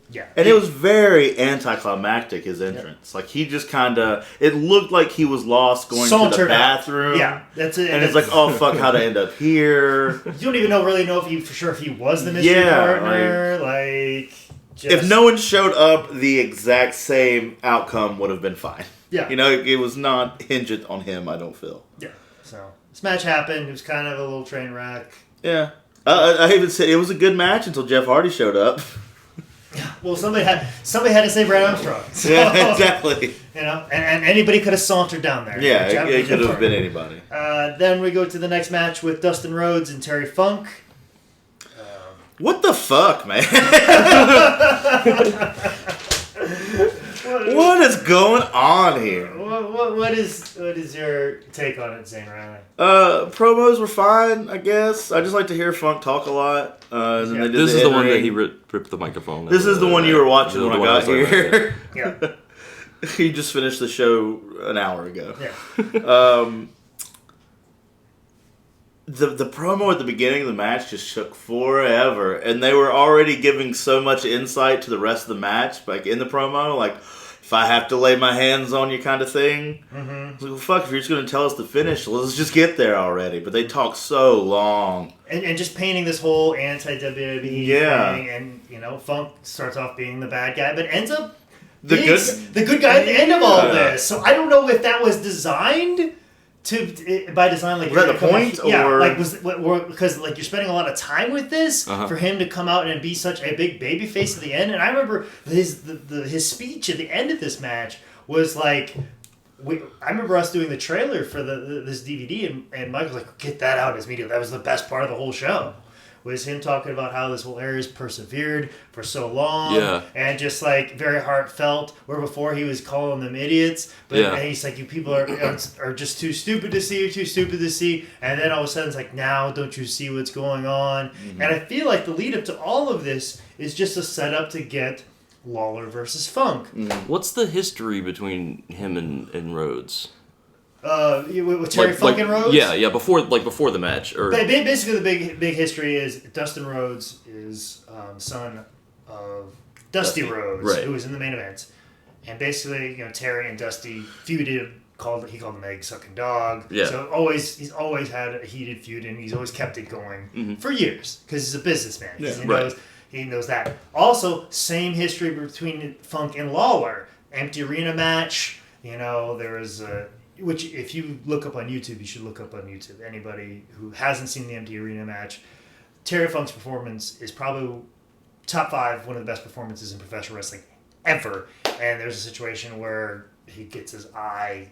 Yeah. And it was very anticlimactic, his entrance. Yep. Like, he just kind of... It looked like he was lost going to the bathroom. Yeah, that's it. And it's like, oh, fuck, how'd I end up here? You don't even really know if he was the mystery partner. if no one showed up, the exact same outcome would have been fine. Yeah. It was not hinged on him, I don't feel. Yeah. So, this match happened. It was kind of a little train wreck. Yeah. I even said it was a good match until Jeff Hardy showed up. Well, somebody had to say Brad Armstrong. So, Yeah, exactly. And anybody could have sauntered down there. Yeah, it could have been anybody. Then we go to the next match with Dustin Rhodes and Terry Funk. What the fuck, man? What is going on here? What is your take on it, Zane Riley? Promos were fine, I guess. I just like to hear Funk talk a lot. This is the one that he ripped the microphone. This is the one you were watching when I got here. Yeah. He just finished the show an hour ago. Yeah. The promo at the beginning of the match just took forever, and they were already giving so much insight to the rest of the match, like in the promo, like if I have to lay my hands on you kind of thing. I was like, well, fuck, if you're just going to tell us the finish, let's just get there already. But they talk so long. And just painting this whole anti-WWE thing, and Funk starts off being the bad guy, but ends up being the good guy at the end of all this. So I don't know if that was designed by design, like was that the point? Because you're spending a lot of time with this for him to come out and be such a big baby face at the end. And I remember his speech at the end of this match was like, I remember us doing the trailer for this DVD, and Michael was like, "Get that out as media." That was the best part of the whole show. Was him talking about how this whole area's persevered for so long, and just like very heartfelt. Where before he was calling them idiots, and he's like, "You people are just too stupid to see. You're too stupid to see." And then all of a sudden it's like, "Now don't you see what's going on?" And I feel like the lead up to all of this is just a setup to get Lawler versus Funk. What's the history between him and Rhodes? With Terry Funk and Rhodes? Yeah, before the match. Or basically the big history is Dustin Rhodes is son of Dusty Rhodes, who was in the main event. And basically, Terry and Dusty feuded, he called him egg sucking dog. Yeah. So he's always had a heated feud, and he's always kept it going for years because he's a businessman. Yeah. He knows that. Also, same history between Funk and Lawler. Empty arena match. There was which, if you look up on YouTube, you should look up on YouTube. Anybody who hasn't seen the empty arena match, Terry Funk's performance is probably top 5, one of the best performances in professional wrestling ever. And there's a situation where he gets his eye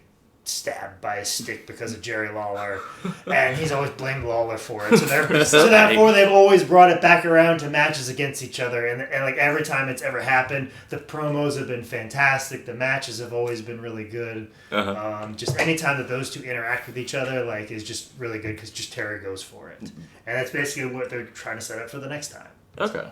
stabbed by a stick because of Jerry Lawler, and he's always blamed Lawler for it. So therefore, they've always brought it back around to matches against each other, and like every time it's ever happened, the promos have been fantastic. The matches have always been really good. Just any time that those two interact with each other, like, is just really good because just Terry goes for it, and that's basically what they're trying to set up for the next time. Okay.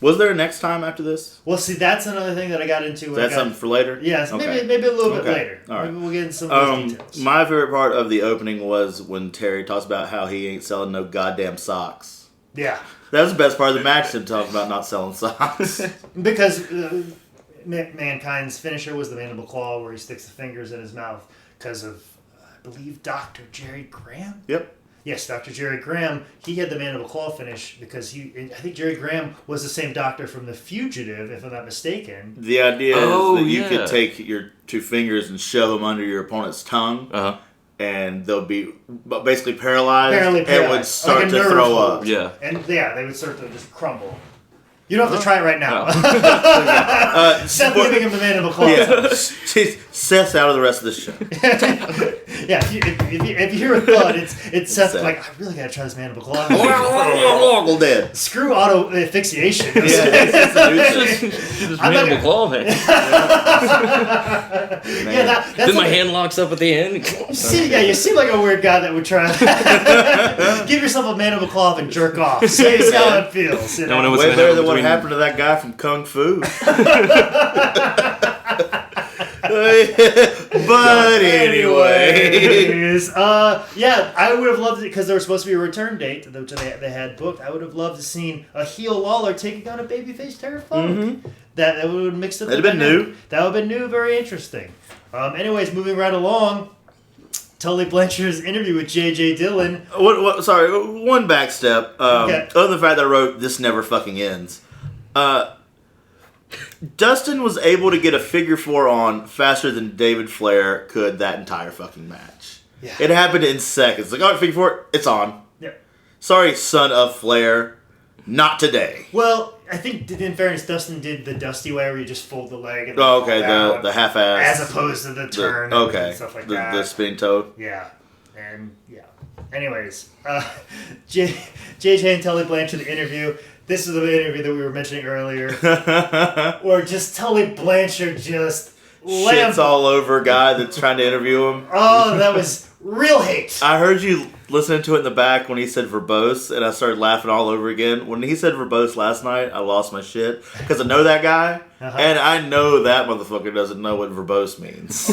Was there a next time after this? Well, see, that's another thing that I got into. That's something for later? Yes, maybe a little bit later. All right. Maybe we'll get into some of those details. My favorite part of the opening was when Terry talks about how he ain't selling no goddamn socks. Yeah. That was the best part of the match, to talk about not selling socks. Because Mankind's finisher was the mandible claw, where he sticks the fingers in his mouth because of, I believe, Dr. Jerry Graham? Yep. Yes, Dr. Jerry Graham, he had the mandible claw finish because I think Jerry Graham was the same doctor from The Fugitive, if I'm not mistaken. The idea is that you could take your 2 fingers and shove them under your opponent's tongue, and they'll be basically paralyzed. And would start like to throw up. Yeah. And they would start to just crumble. You don't have to try it right now. Seth giving him the mandible claw. Yeah. Seth's out of the rest of the show. Yeah, if you hear a thud, it's Seth like, I really gotta try this mandible claw. Well, dead. Screw auto asphyxiation. This mandible claw thing. That's then my hand locks up at the end. You seem like a weird guy that would try. Give yourself a mandible claw and jerk off. See how it feels. Way better than what happened to that guy from Kung Fu. But anyways, I would have loved it because there was supposed to be a return date which they had booked. I would have loved to seen a heel Lawler taking on a babyface Terry Funk. That would have mixed up. That'd have been new. That would have been new, very interesting. Anyways, moving right along. Tully Blanchard's interview with J.J. Dillon. Sorry, one back step. Other than the fact that I wrote, "This never fucking ends." Dustin was able to get a figure 4 on faster than David Flair could that entire fucking match. Yeah. It happened in seconds. Like, all right, figure 4, it's on. Yeah. Sorry, son of Flair. Not today. Well, I think in fairness, Dustin did the Dusty way where you just fold the leg and the half-ass. as opposed to the turn and stuff like that. The spin toe. Yeah. And, yeah. Anyways, JJ and Tully Blanchard, the interview. This is the interview that we were mentioning earlier. Where just Tully Blanchard just shits all over a guy that's trying to interview him. Oh, that was real hate. I heard you listening to it in the back when he said verbose, and I started laughing all over again. When he said verbose last night, I lost my shit. Because I know that guy, and I know that motherfucker doesn't know what verbose means.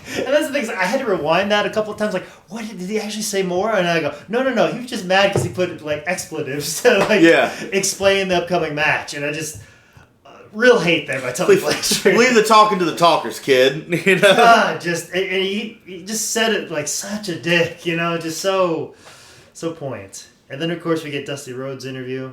And that's the thing, I had to rewind that a couple of times, like, what, did he actually say more? And I go, no, he was just mad because he put, like, expletives to, explain the upcoming match. And I just, real hate there by Tully Blanchard. Leave the talking to the talkers, kid. You know? And he just said it like such a dick, you know, just so point. And then, of course, we get Dusty Rhodes' interview.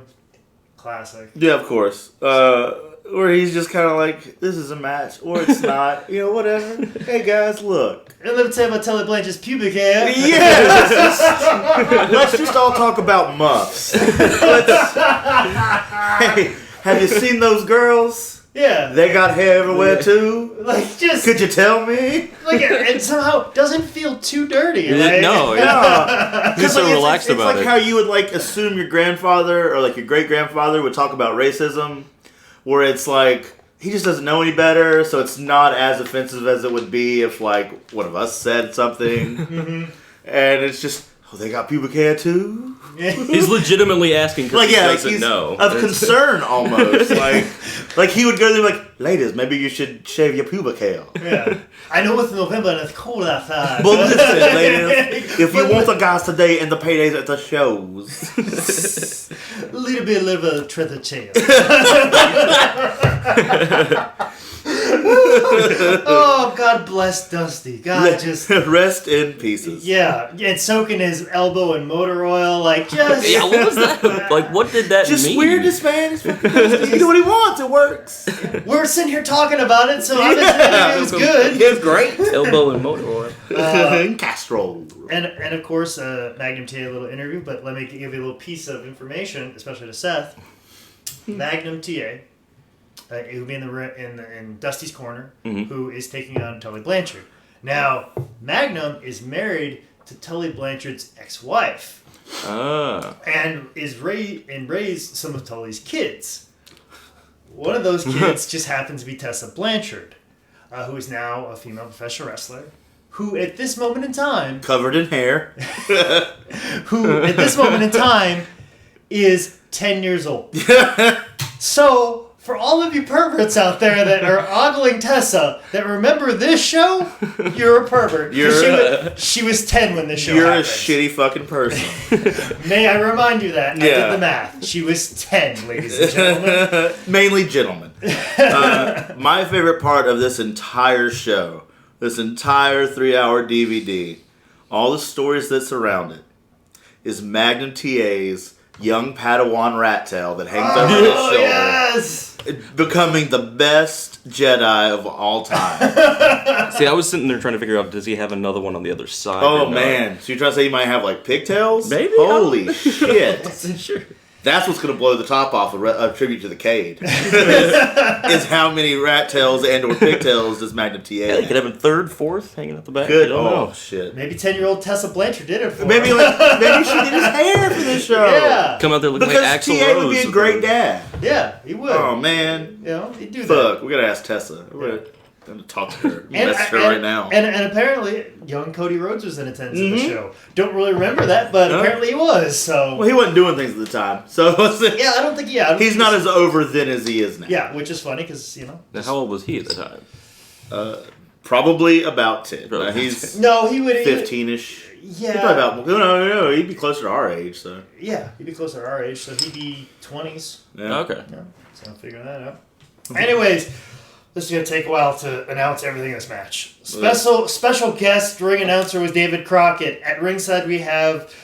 Classic. Yeah, of course. Where he's just kind of like, this is a match, or it's not. You know, whatever. Hey, guys, look. And let me tell you about Tully Blanchard's pubic hair. Yeah, let's just all talk about muffs. Hey, have you seen those girls? Yeah. They got hair everywhere, too? Like, just... Could you tell me? Like, and somehow doesn't feel too dirty. No. He's so relaxed about it. It's like how you would, like, assume your grandfather or, like, your great-grandfather would talk about racism, where it's like, he just doesn't know any better, so it's not as offensive as it would be if, like, one of us said something. And it's just, oh, they got pubic hair, too? He's legitimately asking because he doesn't know. Of concern, almost. like he would go there like, ladies, maybe you should shave your pubic hair. Yeah. I know it's November and it's cold outside. But listen, ladies, if you want the guys today and the paydays at the shows. A little bit of treasure chest. Oh, God bless Dusty. God, just... Rest in pieces. Yeah, and soaking his elbow in motor oil, like, just... Yeah, what was that? Like, what did that mean? Just weirdness, man. He can do what he wants. It works. We're sitting here talking about it, so obviously it was good. It was great. Elbow and motor oil. Castrol. And of course, Magnum TA, a little interview, but let me give you a little piece of information, especially to Seth. Magnum TA... who would be in Dusty's corner, who is taking on Tully Blanchard. Now, Magnum is married to Tully Blanchard's ex-wife, and raised some of Tully's kids. One of those kids just happens to be Tessa Blanchard, who is now a female professional wrestler, who at this moment in time, covered in hair, who at this moment in time is 10 years old. So. For all of you perverts out there that are ogling Tessa, that remember this show, you're a pervert. She was 10 when this show happened. You're a shitty fucking person. May I remind you that? I did the math. She was 10, ladies and gentlemen. Mainly gentlemen. My favorite part of this entire show, this entire 3-hour DVD, all the stories that surround it, is Magnum TA's young Padawan rat tail that hangs over his shoulder. Yes! Becoming the best Jedi of all time. See, I was sitting there trying to figure out, does he have another one on the other side? Oh, man. So you're trying to say he might have, like, pigtails? Maybe. Holy shit. I wasn't sure. That's what's going to blow the top off a tribute to the Cade. is how many rat tails and or pigtails does Magnum TA Yeah, you could have a third, fourth hanging at the back. Good. Oh, shit. Maybe 10-year-old Tessa Blanchard did it for maybe him. maybe she did his hair for this show. Yeah. Come out there looking Because like Axl TA Rose. would be a great dad. Yeah, he would. Oh, man. You know, he'd do that. Fuck, we got to ask Tessa. We're going to talk to her. Message her right now. And apparently, young Cody Rhodes was in attendance at the show. Don't really remember that, but apparently he was. So Well, he wasn't doing things at the time. So yeah, I don't think he's not as over then as he is now. Yeah, which is funny because, you know. Now, how old was he at the time? Probably about 10. He's No, he would 15-ish. Yeah. He'd probably about, no, he'd be closer to our age, so. Yeah, he'd be closer to our age, so he'd be 20s. Yeah. Okay. Yeah, so figure that out. Anyways, this is going to take a while to announce everything in this match. Special guest ring announcer was David Crockett. At ringside we have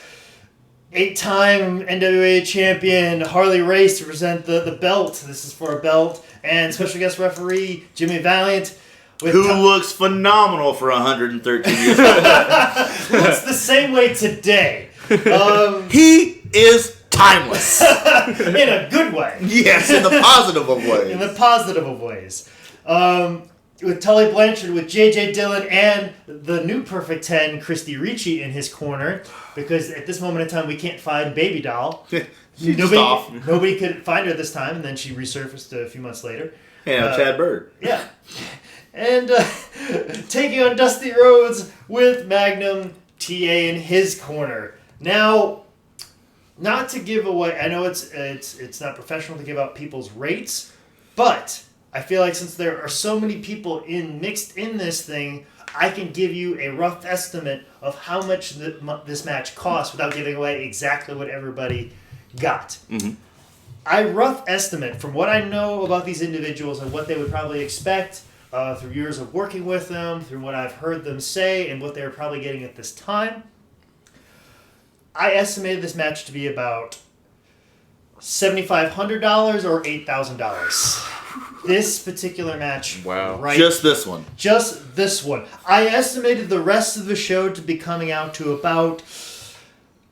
8-time NWA champion Harley Race to present the belt. This is for a belt. And special guest referee Jimmy Valiant. Who looks phenomenal for 113 years old. Looks the same way today. He is timeless. In a good way. Yes, in the positive of ways. In the positive of ways. With Tully Blanchard, with J.J. Dillon, and the new Perfect 10, Christy Ricci, in his corner. Because at this moment in time, we can't find Baby Doll. Nobody could find her this time, and then she resurfaced a few months later. Yeah, Chad Bird. Yeah. And taking on Dusty Rhodes with Magnum TA in his corner. Now, not to give away, I know it's not professional to give out people's rates, but I feel like since there are so many people mixed in this thing, I can give you a rough estimate of how much this match cost without giving away exactly what everybody got. Mm-hmm. I rough estimate from what I know about these individuals and what they would probably expect through years of working with them, through what I've heard them say, and what they're probably getting at this time. I estimated this match to be about $7,500 or $8,000. This particular match. Wow. Right? Just this one. Just this one. I estimated the rest of the show to be coming out to about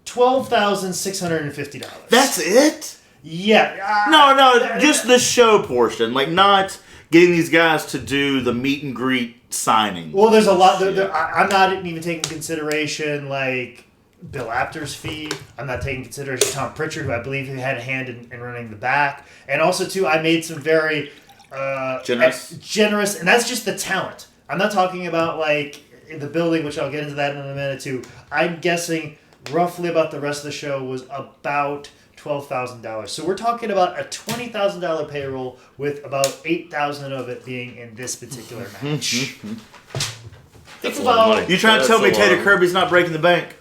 $12,650. That's it? Yeah. No, just the show portion. Like, not getting these guys to do the meet and greet signing. Well, there's a lot. I'm not even taking consideration, like, Bill Apter's fee. I'm not taking consideration Tom Pritchard, who I believe he had a hand in running the back. And also, too, I made some very generous, and that's just the talent. I'm not talking about, like, in the building, which I'll get into that in a minute, too. I'm guessing roughly about the rest of the show was about $12,000. So we're talking about a $20,000 payroll with about $8,000 of it being in this particular match. That's a lot of money. You trying to tell me Tater Kirby's not breaking the bank?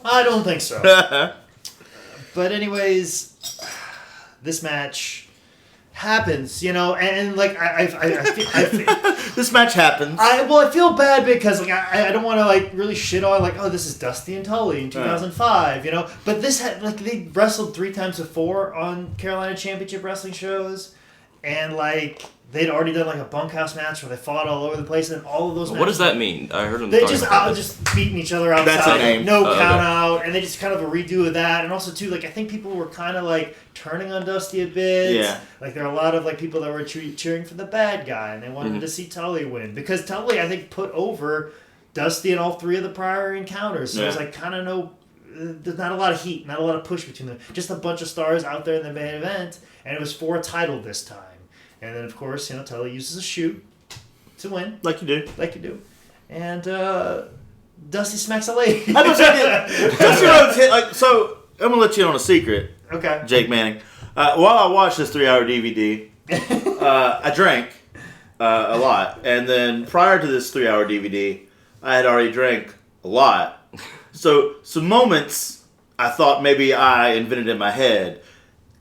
I don't think so. But anyways, this match happens, and like I feel, this match happens. I feel bad because like I don't want to like really shit on like, oh, this is Dusty and Tully in 2005, but this had like they wrestled 3 times before on Carolina Championship Wrestling shows, and like they'd already done like a bunkhouse match where they fought all over the place, and all of those matches, What does that mean? I heard them they talking just about just beating each other outside. That's a name. No count out, and they just kind of a redo of that. And also too, like I think people were kind of like turning on Dusty a bit. Yeah. Like there are a lot of like people that were cheering for the bad guy, and they wanted to see Tully win because Tully I think put over Dusty in all 3 of the prior encounters. So it was like kind of there's not a lot of heat, not a lot of push between them. Just a bunch of stars out there in the main event, and it was for a title this time. And then, of course, Tully uses a shoot to win. Like you do. And Dusty smacks a lady. I was saying, Dusty Rhodes hit, so I'm going to let you in on a secret, Okay. Jake Manning. While I watched this 3-hour DVD, I drank a lot. And then prior to this 3-hour DVD, I had already drank a lot. So some moments I thought maybe I invented in my head.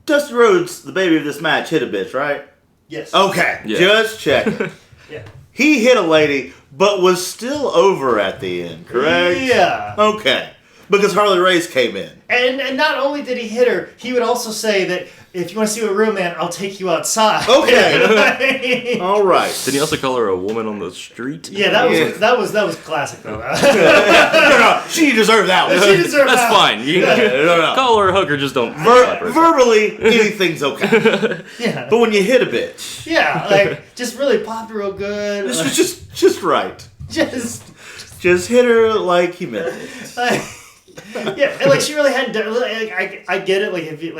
Dusty Rhodes, the baby of this match, hit a bitch, right? Yes. Okay, Yeah. just checking. Yeah. He hit a lady, but was still over at the end, correct? Yeah. Okay. Because Harley Race came in. And not only did he hit her, he would also say that if you want to see a real man, I'll take you outside. Okay. All right. Did he also call her a woman on the street? Yeah, that was classic though. No, she deserved that one. She deserved That's that. fine. You can No. call her a hooker, just don't slap her. Verbally, anything's okay. Yeah. But when you hit a bitch, Yeah, like just really popped real good. this Like, was just right. just hit her like he meant it. like, yeah, and like she really hadn't done. Like, I get it. Like if you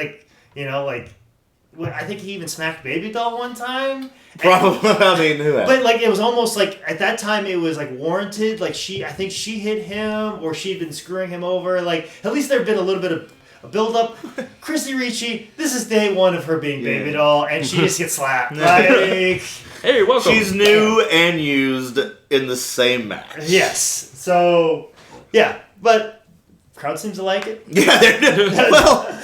I think he even smacked Baby Doll one time. Probably. I mean, who else? But like it was almost like at that time it was like warranted. Like I think she hit him or she'd been screwing him over. Like at least there'd been a little bit of a build up. Chrissy Ricci, this is day 1 of her being Baby Doll, and she just gets slapped. Like, Hey, welcome. She's new and used in the same match. yes. So yeah, but crowd seems to like it. Yeah, well,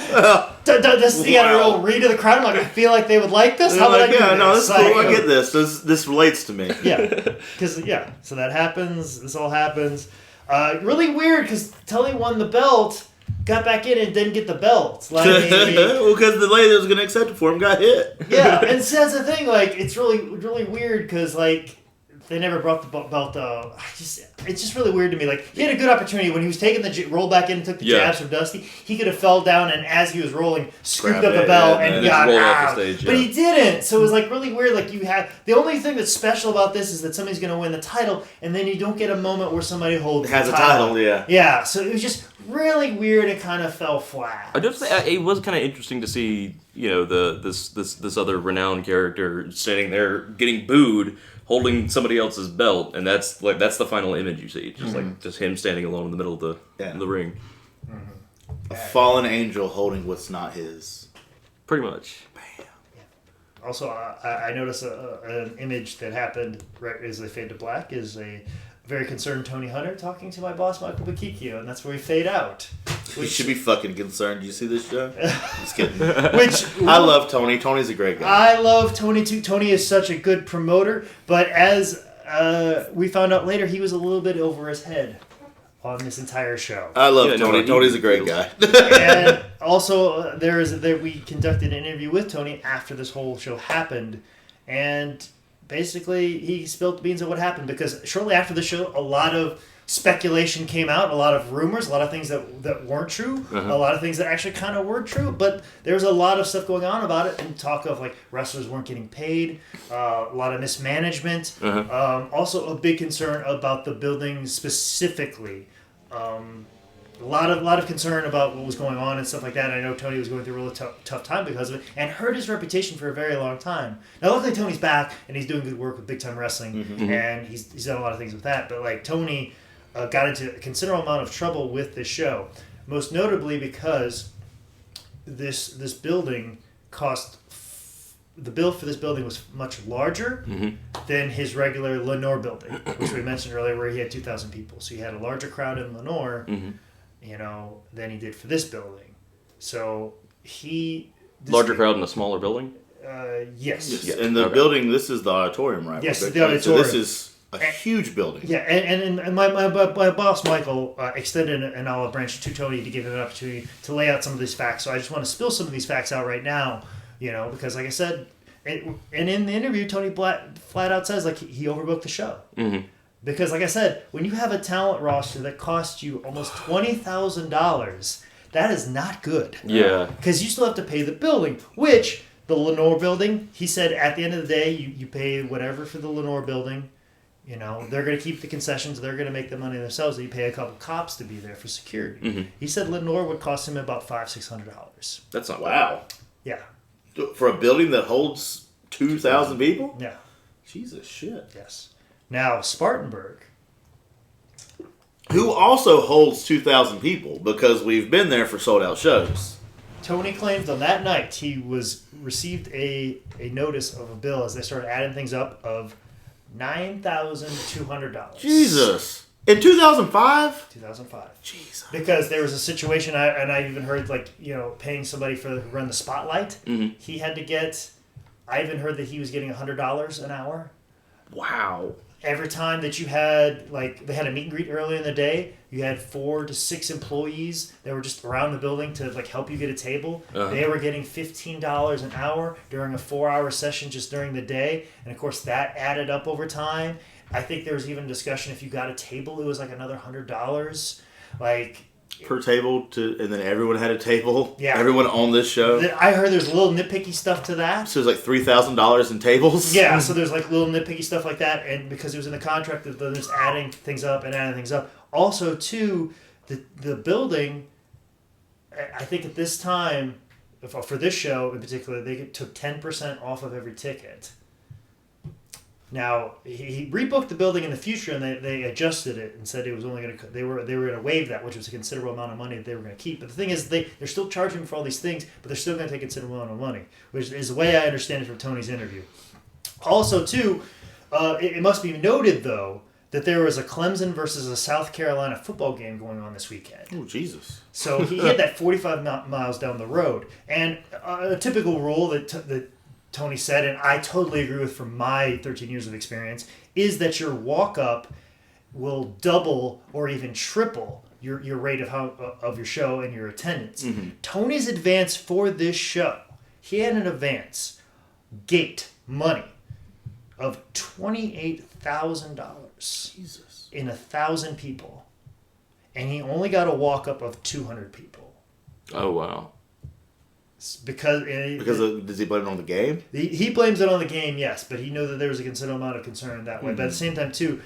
Does he got a real read of the crowd? I'm like, I feel like they would like this. How would I do yeah, this? no, this is Like, cool. I get this. This relates to me. Yeah, because so that happens. This all happens. Really weird because Tully won the belt, got back in and didn't get the belt. Like, well, because the lady that was going to accept it for him got hit. Yeah, and so that's the thing. Like, it's really weird because like they never brought the belt. It's just really weird to me. Like, he had a good opportunity when he was taking the roll back in and took the jabs from Dusty. He could have fell down and as he was rolling, scooped up the belt and got out. But he didn't. So it was like really weird. Like, you have the only thing that's special about this is that somebody's going to win the title, and then you don't get a moment where somebody holds has the title. Yeah. Yeah. So it was just really weird. It kind of fell flat. I just say it was kind of interesting to see, this other renowned character standing there getting booed, holding somebody else's belt, and that's the final image you see, just him standing alone in the middle of the ring. A fallen angel holding what's not his. Pretty much. Bam. Also, I noticed an image that happened right as they fade to black is a very concerned Tony Hunter talking to my boss Michael Bakikio, and that's where we fade out. You should be fucking concerned. Do you see this show? Just kidding. I love Tony. Tony's a great guy. I love Tony too. Tony is such a good promoter, but as we found out later, he was a little bit over his head on this entire show. I love Tony. Tony's a great guy. And also, we conducted an interview with Tony after this whole show happened, and basically he spilled the beans of what happened, because shortly after the show, a lot of speculation came out, a lot of rumors, a lot of things that weren't true, a lot of things that actually kind of were true, but there was a lot of stuff going on about it, and talk of like wrestlers weren't getting paid, a lot of mismanagement, also a big concern about the building specifically. A lot of concern about what was going on and stuff like that. And I know Tony was going through a really tough time because of it, and hurt his reputation for a very long time. Now, luckily, Tony's back and he's doing good work with Big Time Wrestling, and he's done a lot of things with that. But like, Tony got into a considerable amount of trouble with this show, most notably because this building cost. The bill for this building was much larger than his regular Lenore building, which we mentioned earlier, where he had 2,000 people. So he had a larger crowd in Lenore, than he did for this building. So larger crowd in a smaller building? Yes. And the building, this is the auditorium, right? Yes, the auditorium. So this is a huge building. Yeah, and my boss, Michael, extended an olive branch to Tony to give him an opportunity to lay out some of these facts. So I just want to spill some of these facts out right now. Because like I said, and in the interview, Tony flat out says like he overbooked the show. Because like I said, when you have a talent roster that costs you almost $20,000, that is not good. Yeah. Because you still have to pay the building, which the Lenore building, he said at the end of the day, you pay whatever for the Lenore building. They're going to keep the concessions. They're going to make the money themselves. You pay a couple cops to be there for security. He said Lenore would cost him about $500-$600. That's not wow. Yeah. For a building that holds 2,000 people? Yeah. Jesus shit. Yes. Now, Spartanburg. Who also holds 2,000 people, because we've been there for sold out shows. Tony claims on that night he received a notice of a bill as they started adding things up of $9,200. Jesus. In 2005? 2005. Jesus. Because there was a situation, I even heard, paying somebody to run the spotlight. He had to get, I even heard that he was getting $100 an hour. Wow. Every time that you had, they had a meet and greet early in the day, you had 4 to 6 employees that were just around the building to, help you get a table. They were getting $15 an hour during a 4-hour session just during the day. And, of course, that added up over time. I think there was even discussion if you got a table, it was another $100. Per table, and then everyone had a table? Yeah. Everyone on this show? I heard there's a little nitpicky stuff to that. So there's $3,000 in tables? Yeah, so there's little nitpicky stuff like that, and because it was in the contract, they're just adding things up and adding things up. Also, too, the building, I think at this time, for this show in particular, they took 10% off of every ticket. Now, he rebooked the building in the future, and they adjusted it and said it was only going to, they were going to waive that, which was a considerable amount of money that they were going to keep. But the thing is, they're still charging for all these things, but they're still going to take a considerable amount of money, which is the way I understand it from Tony's interview. Also, too, it must be noted, though, that there was a Clemson versus a South Carolina football game going on this weekend. Oh, Jesus. So he hit that 45 miles down the road. And a typical rule that Tony said, and I totally agree with from my 13 years of experience, is that your walk-up will double or even triple your rate of your show and your attendance. Tony's advance for this show, he had an advance gate money of $28,000 Jesus. in 1,000 people, and he only got a walk up of 200 people. Oh wow. Because does he blame it on the game? He blames it on the game, yes, but he knew that there was a considerable amount of concern that way. But at the same time, too,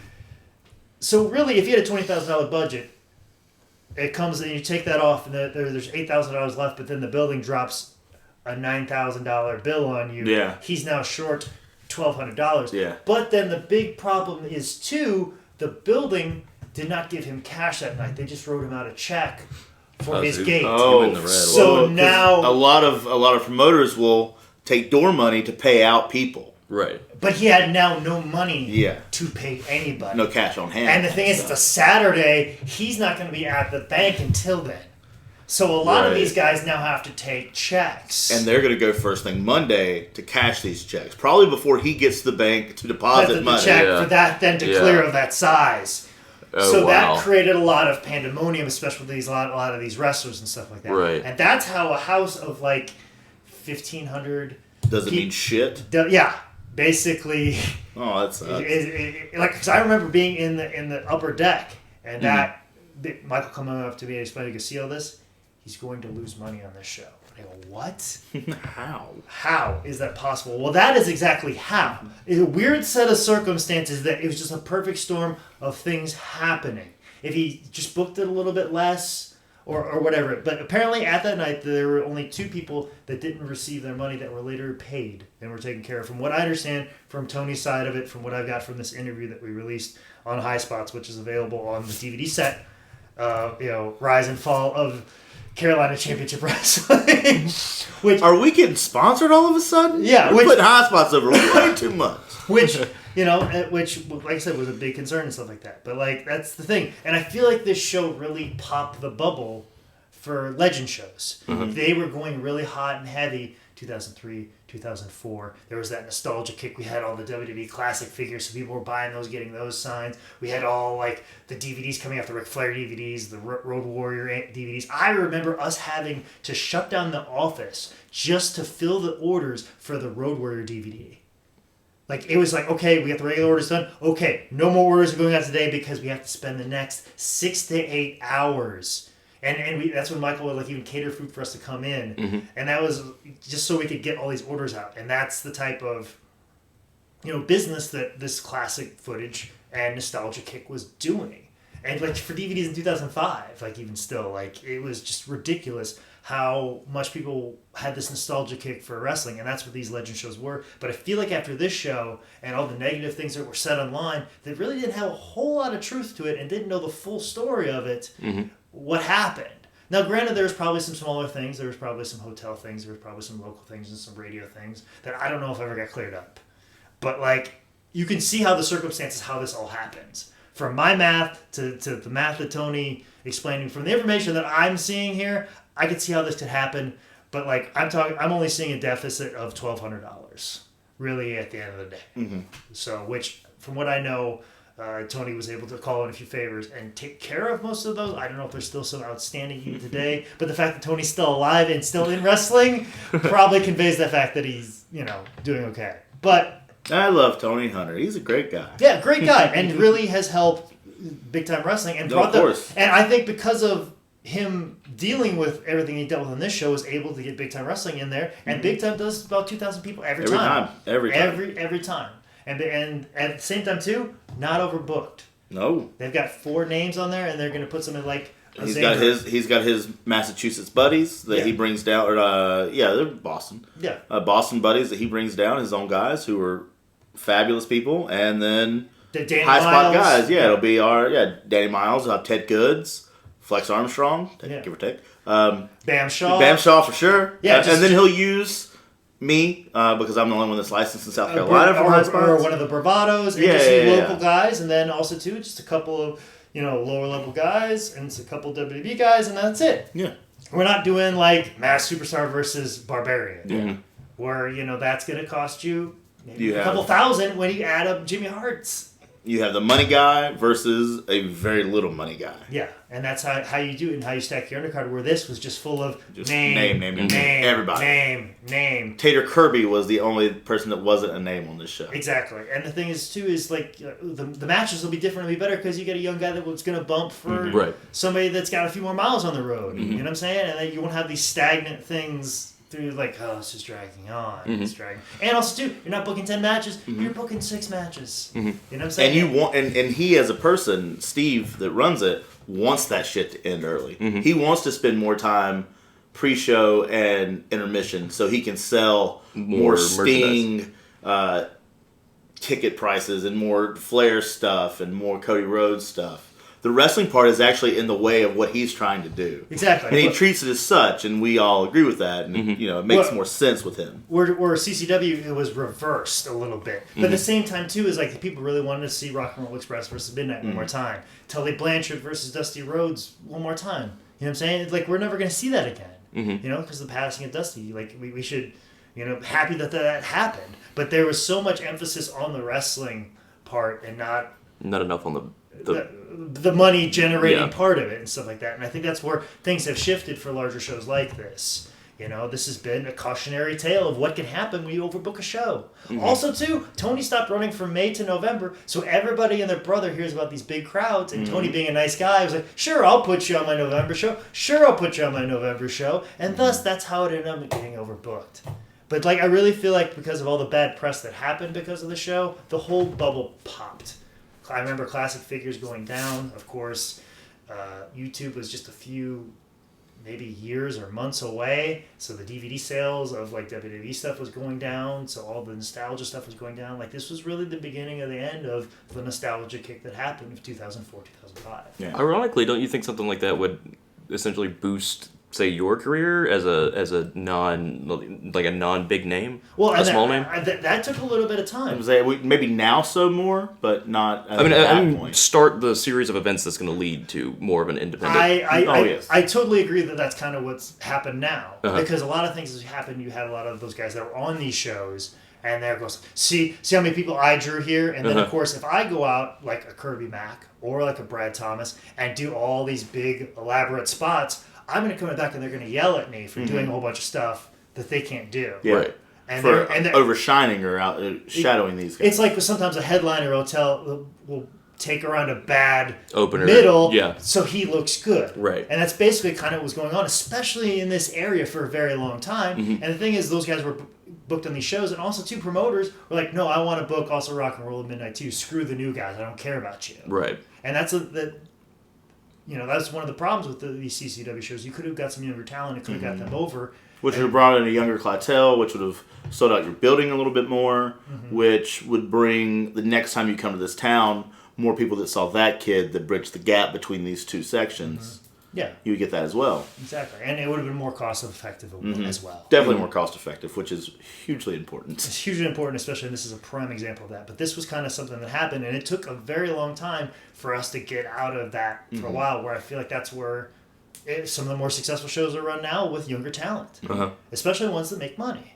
so really, if you had a $20,000 budget, it comes and you take that off, and there's $8,000 left, but then the building drops a $9,000 bill on you. Yeah. He's now short $1,200. Yeah. But then the big problem is, too, the building did not give him cash that night. They just wrote him out a check for his gate. In the red. So now a lot of promoters will take door money to pay out people. Right. But he had now no money Yeah. to pay anybody. No cash on hand. And the thing is, it's a Saturday. He's not going to be at the bank until then. So a lot of these guys now have to take checks. And they're going to go first thing Monday to cash these checks. Probably before he gets to the bank to deposit the money. check for that then to clear of that size. So that created a lot of pandemonium, especially with a lot of these wrestlers and stuff like that. Right. And that's how a house of like 1,500 Doesn't mean shit. Yeah. Basically, Oh, that sucks. Because I remember being in the upper deck, and that Michael coming up to me and explaining, "You can see all this. He's going to lose money on this show." I go, "What? How? How is that possible?" Well, that is exactly how. It's a weird set of circumstances that it was just a perfect storm of things happening. If he just booked it a little bit less. Or whatever. But apparently at that night, there were only 2 people that didn't receive their money that were later paid and were taken care of. From what I understand from Tony's side of it, from what I've got from this interview that we released on High Spots, which is available on the DVD set, Rise and Fall of Carolina Championship Wrestling. Which, are we getting sponsored all of a sudden? Yeah. We're putting high spots over way too much. Which, like I said, was a big concern and stuff like that. But, that's the thing. And I feel like this show really popped the bubble for legend shows. Mm-hmm. They were going really hot and heavy 2003, 2004. There was that nostalgia kick. We had all the WWE Classic figures, so people were buying those, getting those signs. We had all, the DVDs coming out, the Ric Flair DVDs, the Road Warrior DVDs. I remember us having to shut down the office just to fill the orders for the Road Warrior DVD. It was okay, we got the regular orders done. Okay, no more orders are going out today because we have to spend the next 6 to 8 hours. And that's when Michael would even cater food for us to come in. Mm-hmm. And that was just so we could get all these orders out. And that's the type of, business that this classic footage and nostalgia kick was doing. And for DVDs in 2005, even still, it was just ridiculous how much people had this nostalgia kick for wrestling, and that's what these legend shows were. But I feel like after this show and all the negative things that were said online, that really didn't have a whole lot of truth to it and didn't know the full story of it, what happened. Now, granted, there was probably some smaller things. There was probably some hotel things. There was probably some local things and some radio things that I don't know if ever got cleared up. But, you can see how the circumstances, how this all happens. From my math to the math that Tony explaining, from the information that I'm seeing here, I could see how this could happen, but I'm only seeing a deficit of $1,200, really, at the end of the day. Mm-hmm. So, which, from what I know, Tony was able to call in a few favors and take care of most of those. I don't know if there's still some outstanding even today, but the fact that Tony's still alive and still in wrestling probably conveys the fact that he's, doing okay. But I love Tony Hunter. He's a great guy. Yeah, great guy, and really has helped Big Time Wrestling and brought them. And I think because of him dealing with everything he dealt with on this show, was able to get Big Time Wrestling in there, and Big Time does about 2,000 people every time. Every time. And at the same time too, not overbooked. No. They've got 4 names on there, and they're going to put some in He's got his Massachusetts buddies that he brings down, they're Boston. Yeah. Boston buddies that he brings down, his own guys who are fabulous people, and then Danny high spot Miles. Guys. Yeah, it'll be Danny Miles, Ted Goods, Flex Armstrong, give or take. Bam Shaw. Bam Shaw for sure. Yeah, and then he'll use me because I'm the only one that's licensed in South Carolina for high spots. Or one of the bravados, and just local guys, and then also too just a couple of lower level guys and just a couple WWE guys, and that's it. Yeah, we're not doing Mass Superstar versus Barbarian, where that's going to cost you maybe a couple thousand when you add up Jimmy Hart's you have the money guy versus a very little money guy. Yeah, and that's how you do it and how you stack your undercard, where this was just full of Just name, everybody. Name. Tater Kirby was the only person that wasn't a name on this show. Exactly. And the thing is, too, is like the matches will be different and be better because you get a young guy that's going to bump for somebody that's got a few more miles on the road. You know what I'm saying? And then you won't have these stagnant things through like, oh, it's just dragging on. It's dragging. And also, too, you're not booking 10 matches. You're booking 6 matches. You know what I'm saying? And you want, and he as a person, Steve, that runs it, wants that shit to end early. He wants to spend more time pre-show and intermission so he can sell more Sting ticket prices and more Flair stuff and more Cody Rhodes stuff. The wrestling part is actually in the way of what he's trying to do. Exactly. And he treats it as such, and we all agree with that. And, it makes more sense with him. Where CCW, it was reversed a little bit. But at the same time, too, is like the people really wanted to see Rock and Roll Express versus Midnight one more time. Tully Blanchard versus Dusty Rhodes one more time. You know what I'm saying? It's like, we're never going to see that again. Because of the passing of Dusty. Like, we should, happy that happened. But there was so much emphasis on the wrestling part and not enough on the money generating part of it and stuff like that. And I think that's where things have shifted for larger shows like this. This has been a cautionary tale of what can happen when you overbook a show. Also, too, Tony stopped running from May to November, so everybody and their brother hears about these big crowds, and Tony, being a nice guy, was like, sure, I'll put you on my November show. Sure, I'll put you on my November show. And thus, that's how it ended up getting overbooked. But, I really feel like because of all the bad press that happened because of the show, the whole bubble popped. I remember classic figures going down. Of course, YouTube was just a few, maybe years or months away. So the DVD sales of WWE stuff was going down. So all the nostalgia stuff was going down. This was really the beginning of the end of the nostalgia kick that happened in 2004, 2005. Yeah. Ironically, don't you think something like that would essentially boost, say, your career as a non big name, a small name? That took a little bit of time. Maybe now so more, but not. At I that mean, point. Start the series of events that's going to lead to more of an independent. I totally agree that's kind of what's happened now because a lot of things have happened. You had a lot of those guys that were on these shows. And there goes, see how many people I drew here? And then, of course, if I go out like a Kirby Mack or like a Brad Thomas and do all these big, elaborate spots, I'm going to come back and they're going to yell at me for doing a whole bunch of stuff that they can't do. Yeah. Right. And for overshining or shadowing these guys. It's like sometimes a headliner will take around a bad opener middle so he looks good. Right. And that's basically kind of what was going on, especially in this area for a very long time. And the thing is, those guys were booked on these shows, and also two promoters were like, no, I want to book also Rock and Roll at Midnight too. Screw the new guys. I don't care about you. Right. And that's that's one of the problems with these CCW shows. You could have got some younger talent and could have got them over. Which would have brought in a younger clientele, which would have sold out your building a little bit more, which would bring, the next time you come to this town, more people that saw that kid that bridged the gap between these two sections. Yeah. You would get that as well. Exactly. And it would have been more cost effective as well. Definitely more cost effective, which is hugely important. It's hugely important, especially, and this is a prime example of that. But this was kind of something that happened, and it took a very long time for us to get out of that for a while, where I feel like that's where some of the more successful shows are run now with younger talent. Especially ones that make money,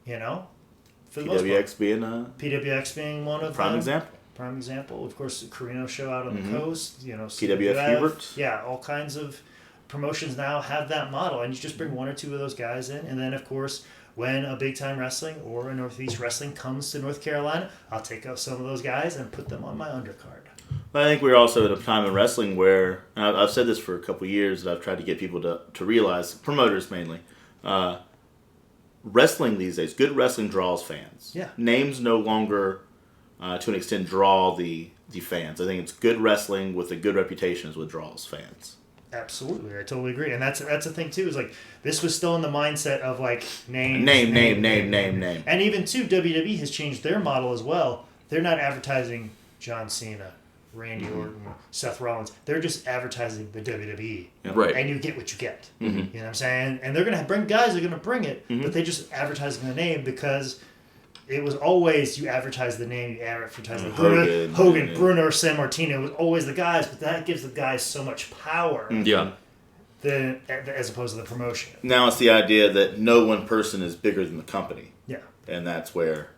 For the PWX being PWX being one of prime example. Prime example. Of course, the Carino show out on the coast, PWF Hubert. Yeah, all kinds of promotions now have that model, and you just bring one or two of those guys in, and then, of course, when a big time wrestling or a Northeast wrestling comes to North Carolina, I'll take out some of those guys and put them on my undercard. I think we're also at a time in wrestling where, and I've said this for a couple of years, that I've tried to get people to realize, promoters mainly, wrestling these days, good wrestling draws fans. Yeah. Names no longer, to an extent, draw the fans. I think it's good wrestling with a good reputation is what draws fans. Absolutely, I totally agree, and that's the thing too. Is this was still in the mindset of name, and even too, WWE has changed their model as well. They're not advertising John Cena, Randy Orton, Seth Rollins. They're just advertising the WWE, right? And you get what you get. You know what I'm saying? And they're gonna bring guys. They're gonna bring it, but they just advertising the name because. It was always you advertise the name, you advertise the Hogan, Bruno, or San Martino. It was always the guys, but that gives the guys so much power. As opposed to the promotion. Now it's the idea that no one person is bigger than the company. Yeah. And that's where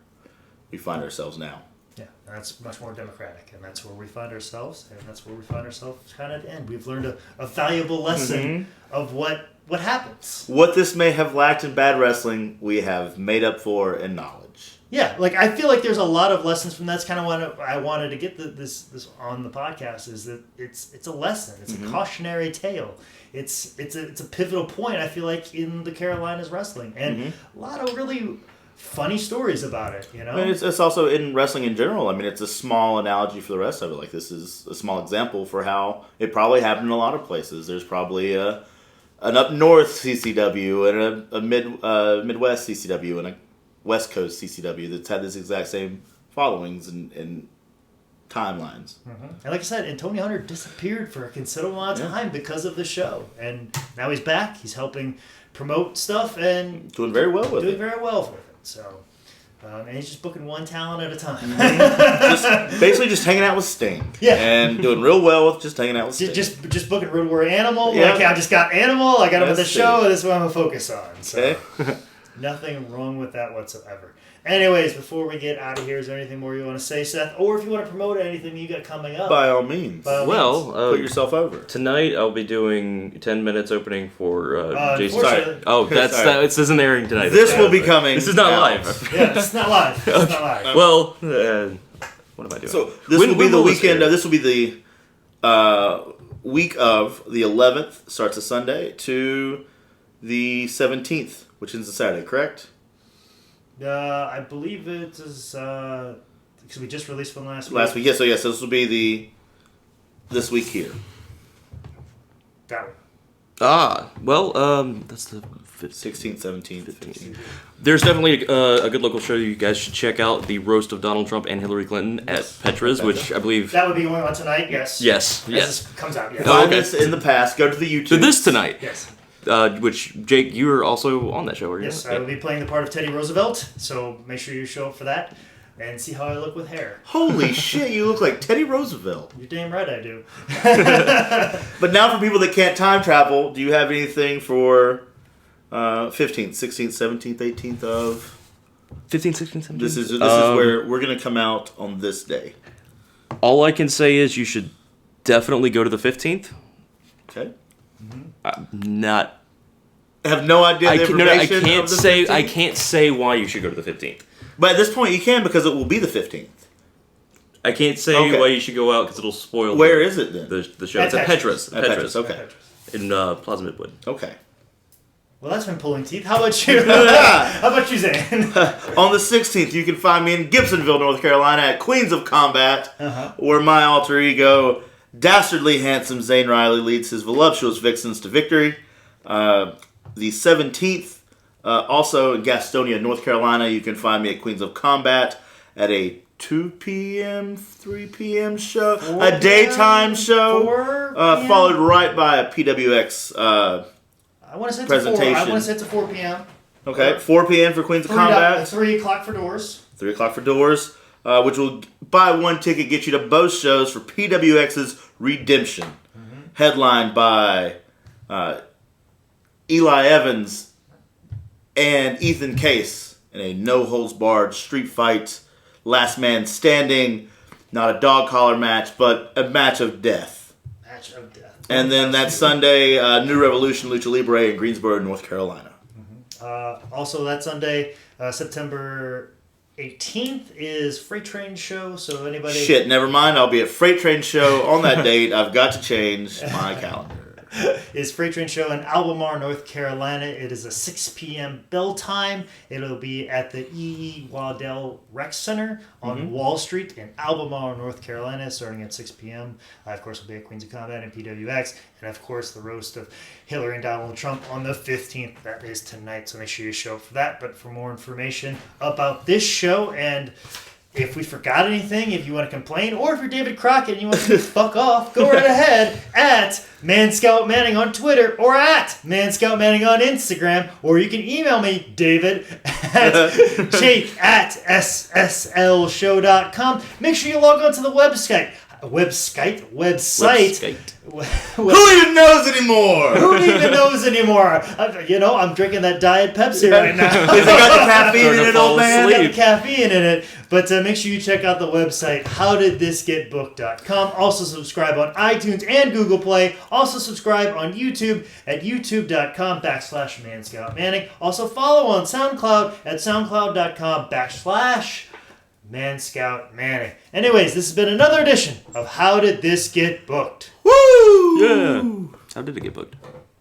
we find ourselves now. Yeah. And that's much more democratic, and that's where we find ourselves, and that's where we find ourselves kind of at the end. We've learned a valuable lesson of what happens. What this may have lacked in bad wrestling, we have made up for in knowledge. Yeah, like I feel like there's a lot of lessons from that. That's kind of what I wanted to get this on the podcast, is that it's a lesson. It's a cautionary tale. It's a pivotal point, I feel like, in the Carolinas wrestling, and a lot of really funny stories about it, you know? I mean, it's also in wrestling in general. I mean, it's a small analogy for the rest of it. Like, this is a small example for how it probably happened in a lot of places. There's probably an up north CCW and a Midwest CCW and a West Coast CCW that's had this exact same followings and timelines. And like I said, Antonio Hunter disappeared for a considerable amount of time because of the show. And now he's back. He's helping promote stuff and Doing very well with it. So, and he's just booking one talent at a time. Basically just hanging out with Sting. Yeah. And doing real well with just hanging out with Sting. Just booking Road Warrior Animal. Yeah. Like, I just got Animal. I got him at the That's show. it. This is what I'm going to focus on. So, Okay. nothing wrong with that whatsoever. Anyways, before we get out of here, is there anything more you want to say, Seth? Or if you want to promote anything you got coming up? By all means. Put yourself over. Tonight I'll be doing 10 minutes opening for Jason. Sorry. Oh, this isn't airing tonight. This will be coming. This is not out. live. Yeah, it's not live. It's not live. Well, what am I doing? So this will be the weekend. This will be the week of the 11th, starts a Sunday, to the 17th, which is a Saturday, correct? I believe it is, because we just released one last week. Last week, yes. So this will be this week here. That one. That's the 16th, 17th, 15th. There's definitely a good local show you guys should check out. The Roast of Donald Trump and Hillary Clinton at Petra's, which I believe... That would be one on tonight, yes. Yes. As this comes out, yes. Find us in the past. Go to the YouTube. To this tonight. Yes. Which, Jake, you were also on that show, were you? Yes, I will be playing the part of Teddy Roosevelt, so make sure you show up for that and see how I look with hair. Holy shit, you look like Teddy Roosevelt. You're damn right I do. But now for people that can't time travel, do you have anything for 15th, 16th, 17th, 18th of... 15, 16, 17? This is where we're going to come out on this day. All I can say is you should definitely go to the 15th. Okay. Not... I have no idea the information of the 15th. I can't say why you should go to the 15th. But at this point, you can because it will be the 15th. I can't say why you should go out because it'll spoil. Where is it then? The show. It's at Petra's. At Petra's. Okay. In Plaza Midwood. Okay. Well, that's been pulling teeth. How about you? How about you, Zane? On the 16th, you can find me in Gibsonville, North Carolina at Queens of Combat, where my alter ego, dastardly handsome Zane Riley, leads his voluptuous vixens to victory. The 17th, also in Gastonia, North Carolina, you can find me at Queens of Combat at a 2 p.m., 3 p.m. show, a daytime show, followed right by a PWX I want to say presentation. I want to say it's a 4 p.m. Okay, 4 p.m. for Queens of Combat. 3 o'clock for doors. 3 o'clock for doors, which will buy one ticket, get you to both shows for PWX's Redemption, headlined by Eli Evans and Ethan Case in a no-holds-barred street fight, last man standing, not a dog collar match, but a match of death. Match of death. And then that Sunday, New Revolution Lucha Libre in Greensboro, North Carolina. Also that Sunday, September 18th is Freight Train Show, so anybody... Shit, never mind. I'll be at Freight Train Show on that date. I've got to change my calendar. Is Freight Train Show in Albemarle, North Carolina. It is a 6 p.m. bell time. It'll be at the E.E. Waddell Rec Center on Wall Street in Albemarle, North Carolina, starting at 6 p.m. Of course, we'll be at Queens of Combat and PWX. And, of course, the roast of Hillary and Donald Trump on the 15th. That is tonight, so make sure you show up for that. But for more information about this show and... if we forgot anything, if you want to complain, or if you're David Crockett and you want to fuck off, go right ahead at Manscout Manning on Twitter or at Manscout Manning on Instagram, or you can email me, David, at Jake at SSLshow.com. Make sure you log on to the website. website. Who even knows anymore? Who even knows anymore? I'm drinking that Diet Pepsi right now. Because it got the caffeine in it, old man. Got the caffeine in it. But make sure you check out the website, howdidthisgetbooked.com. Also subscribe on iTunes and Google Play. Also subscribe on YouTube at youtube.com/ManScoutManning. Also follow on SoundCloud at soundcloud.com/ManScoutManning. Anyways, this has been another edition of How Did This Get Booked? Woo! Yeah. How did it get booked?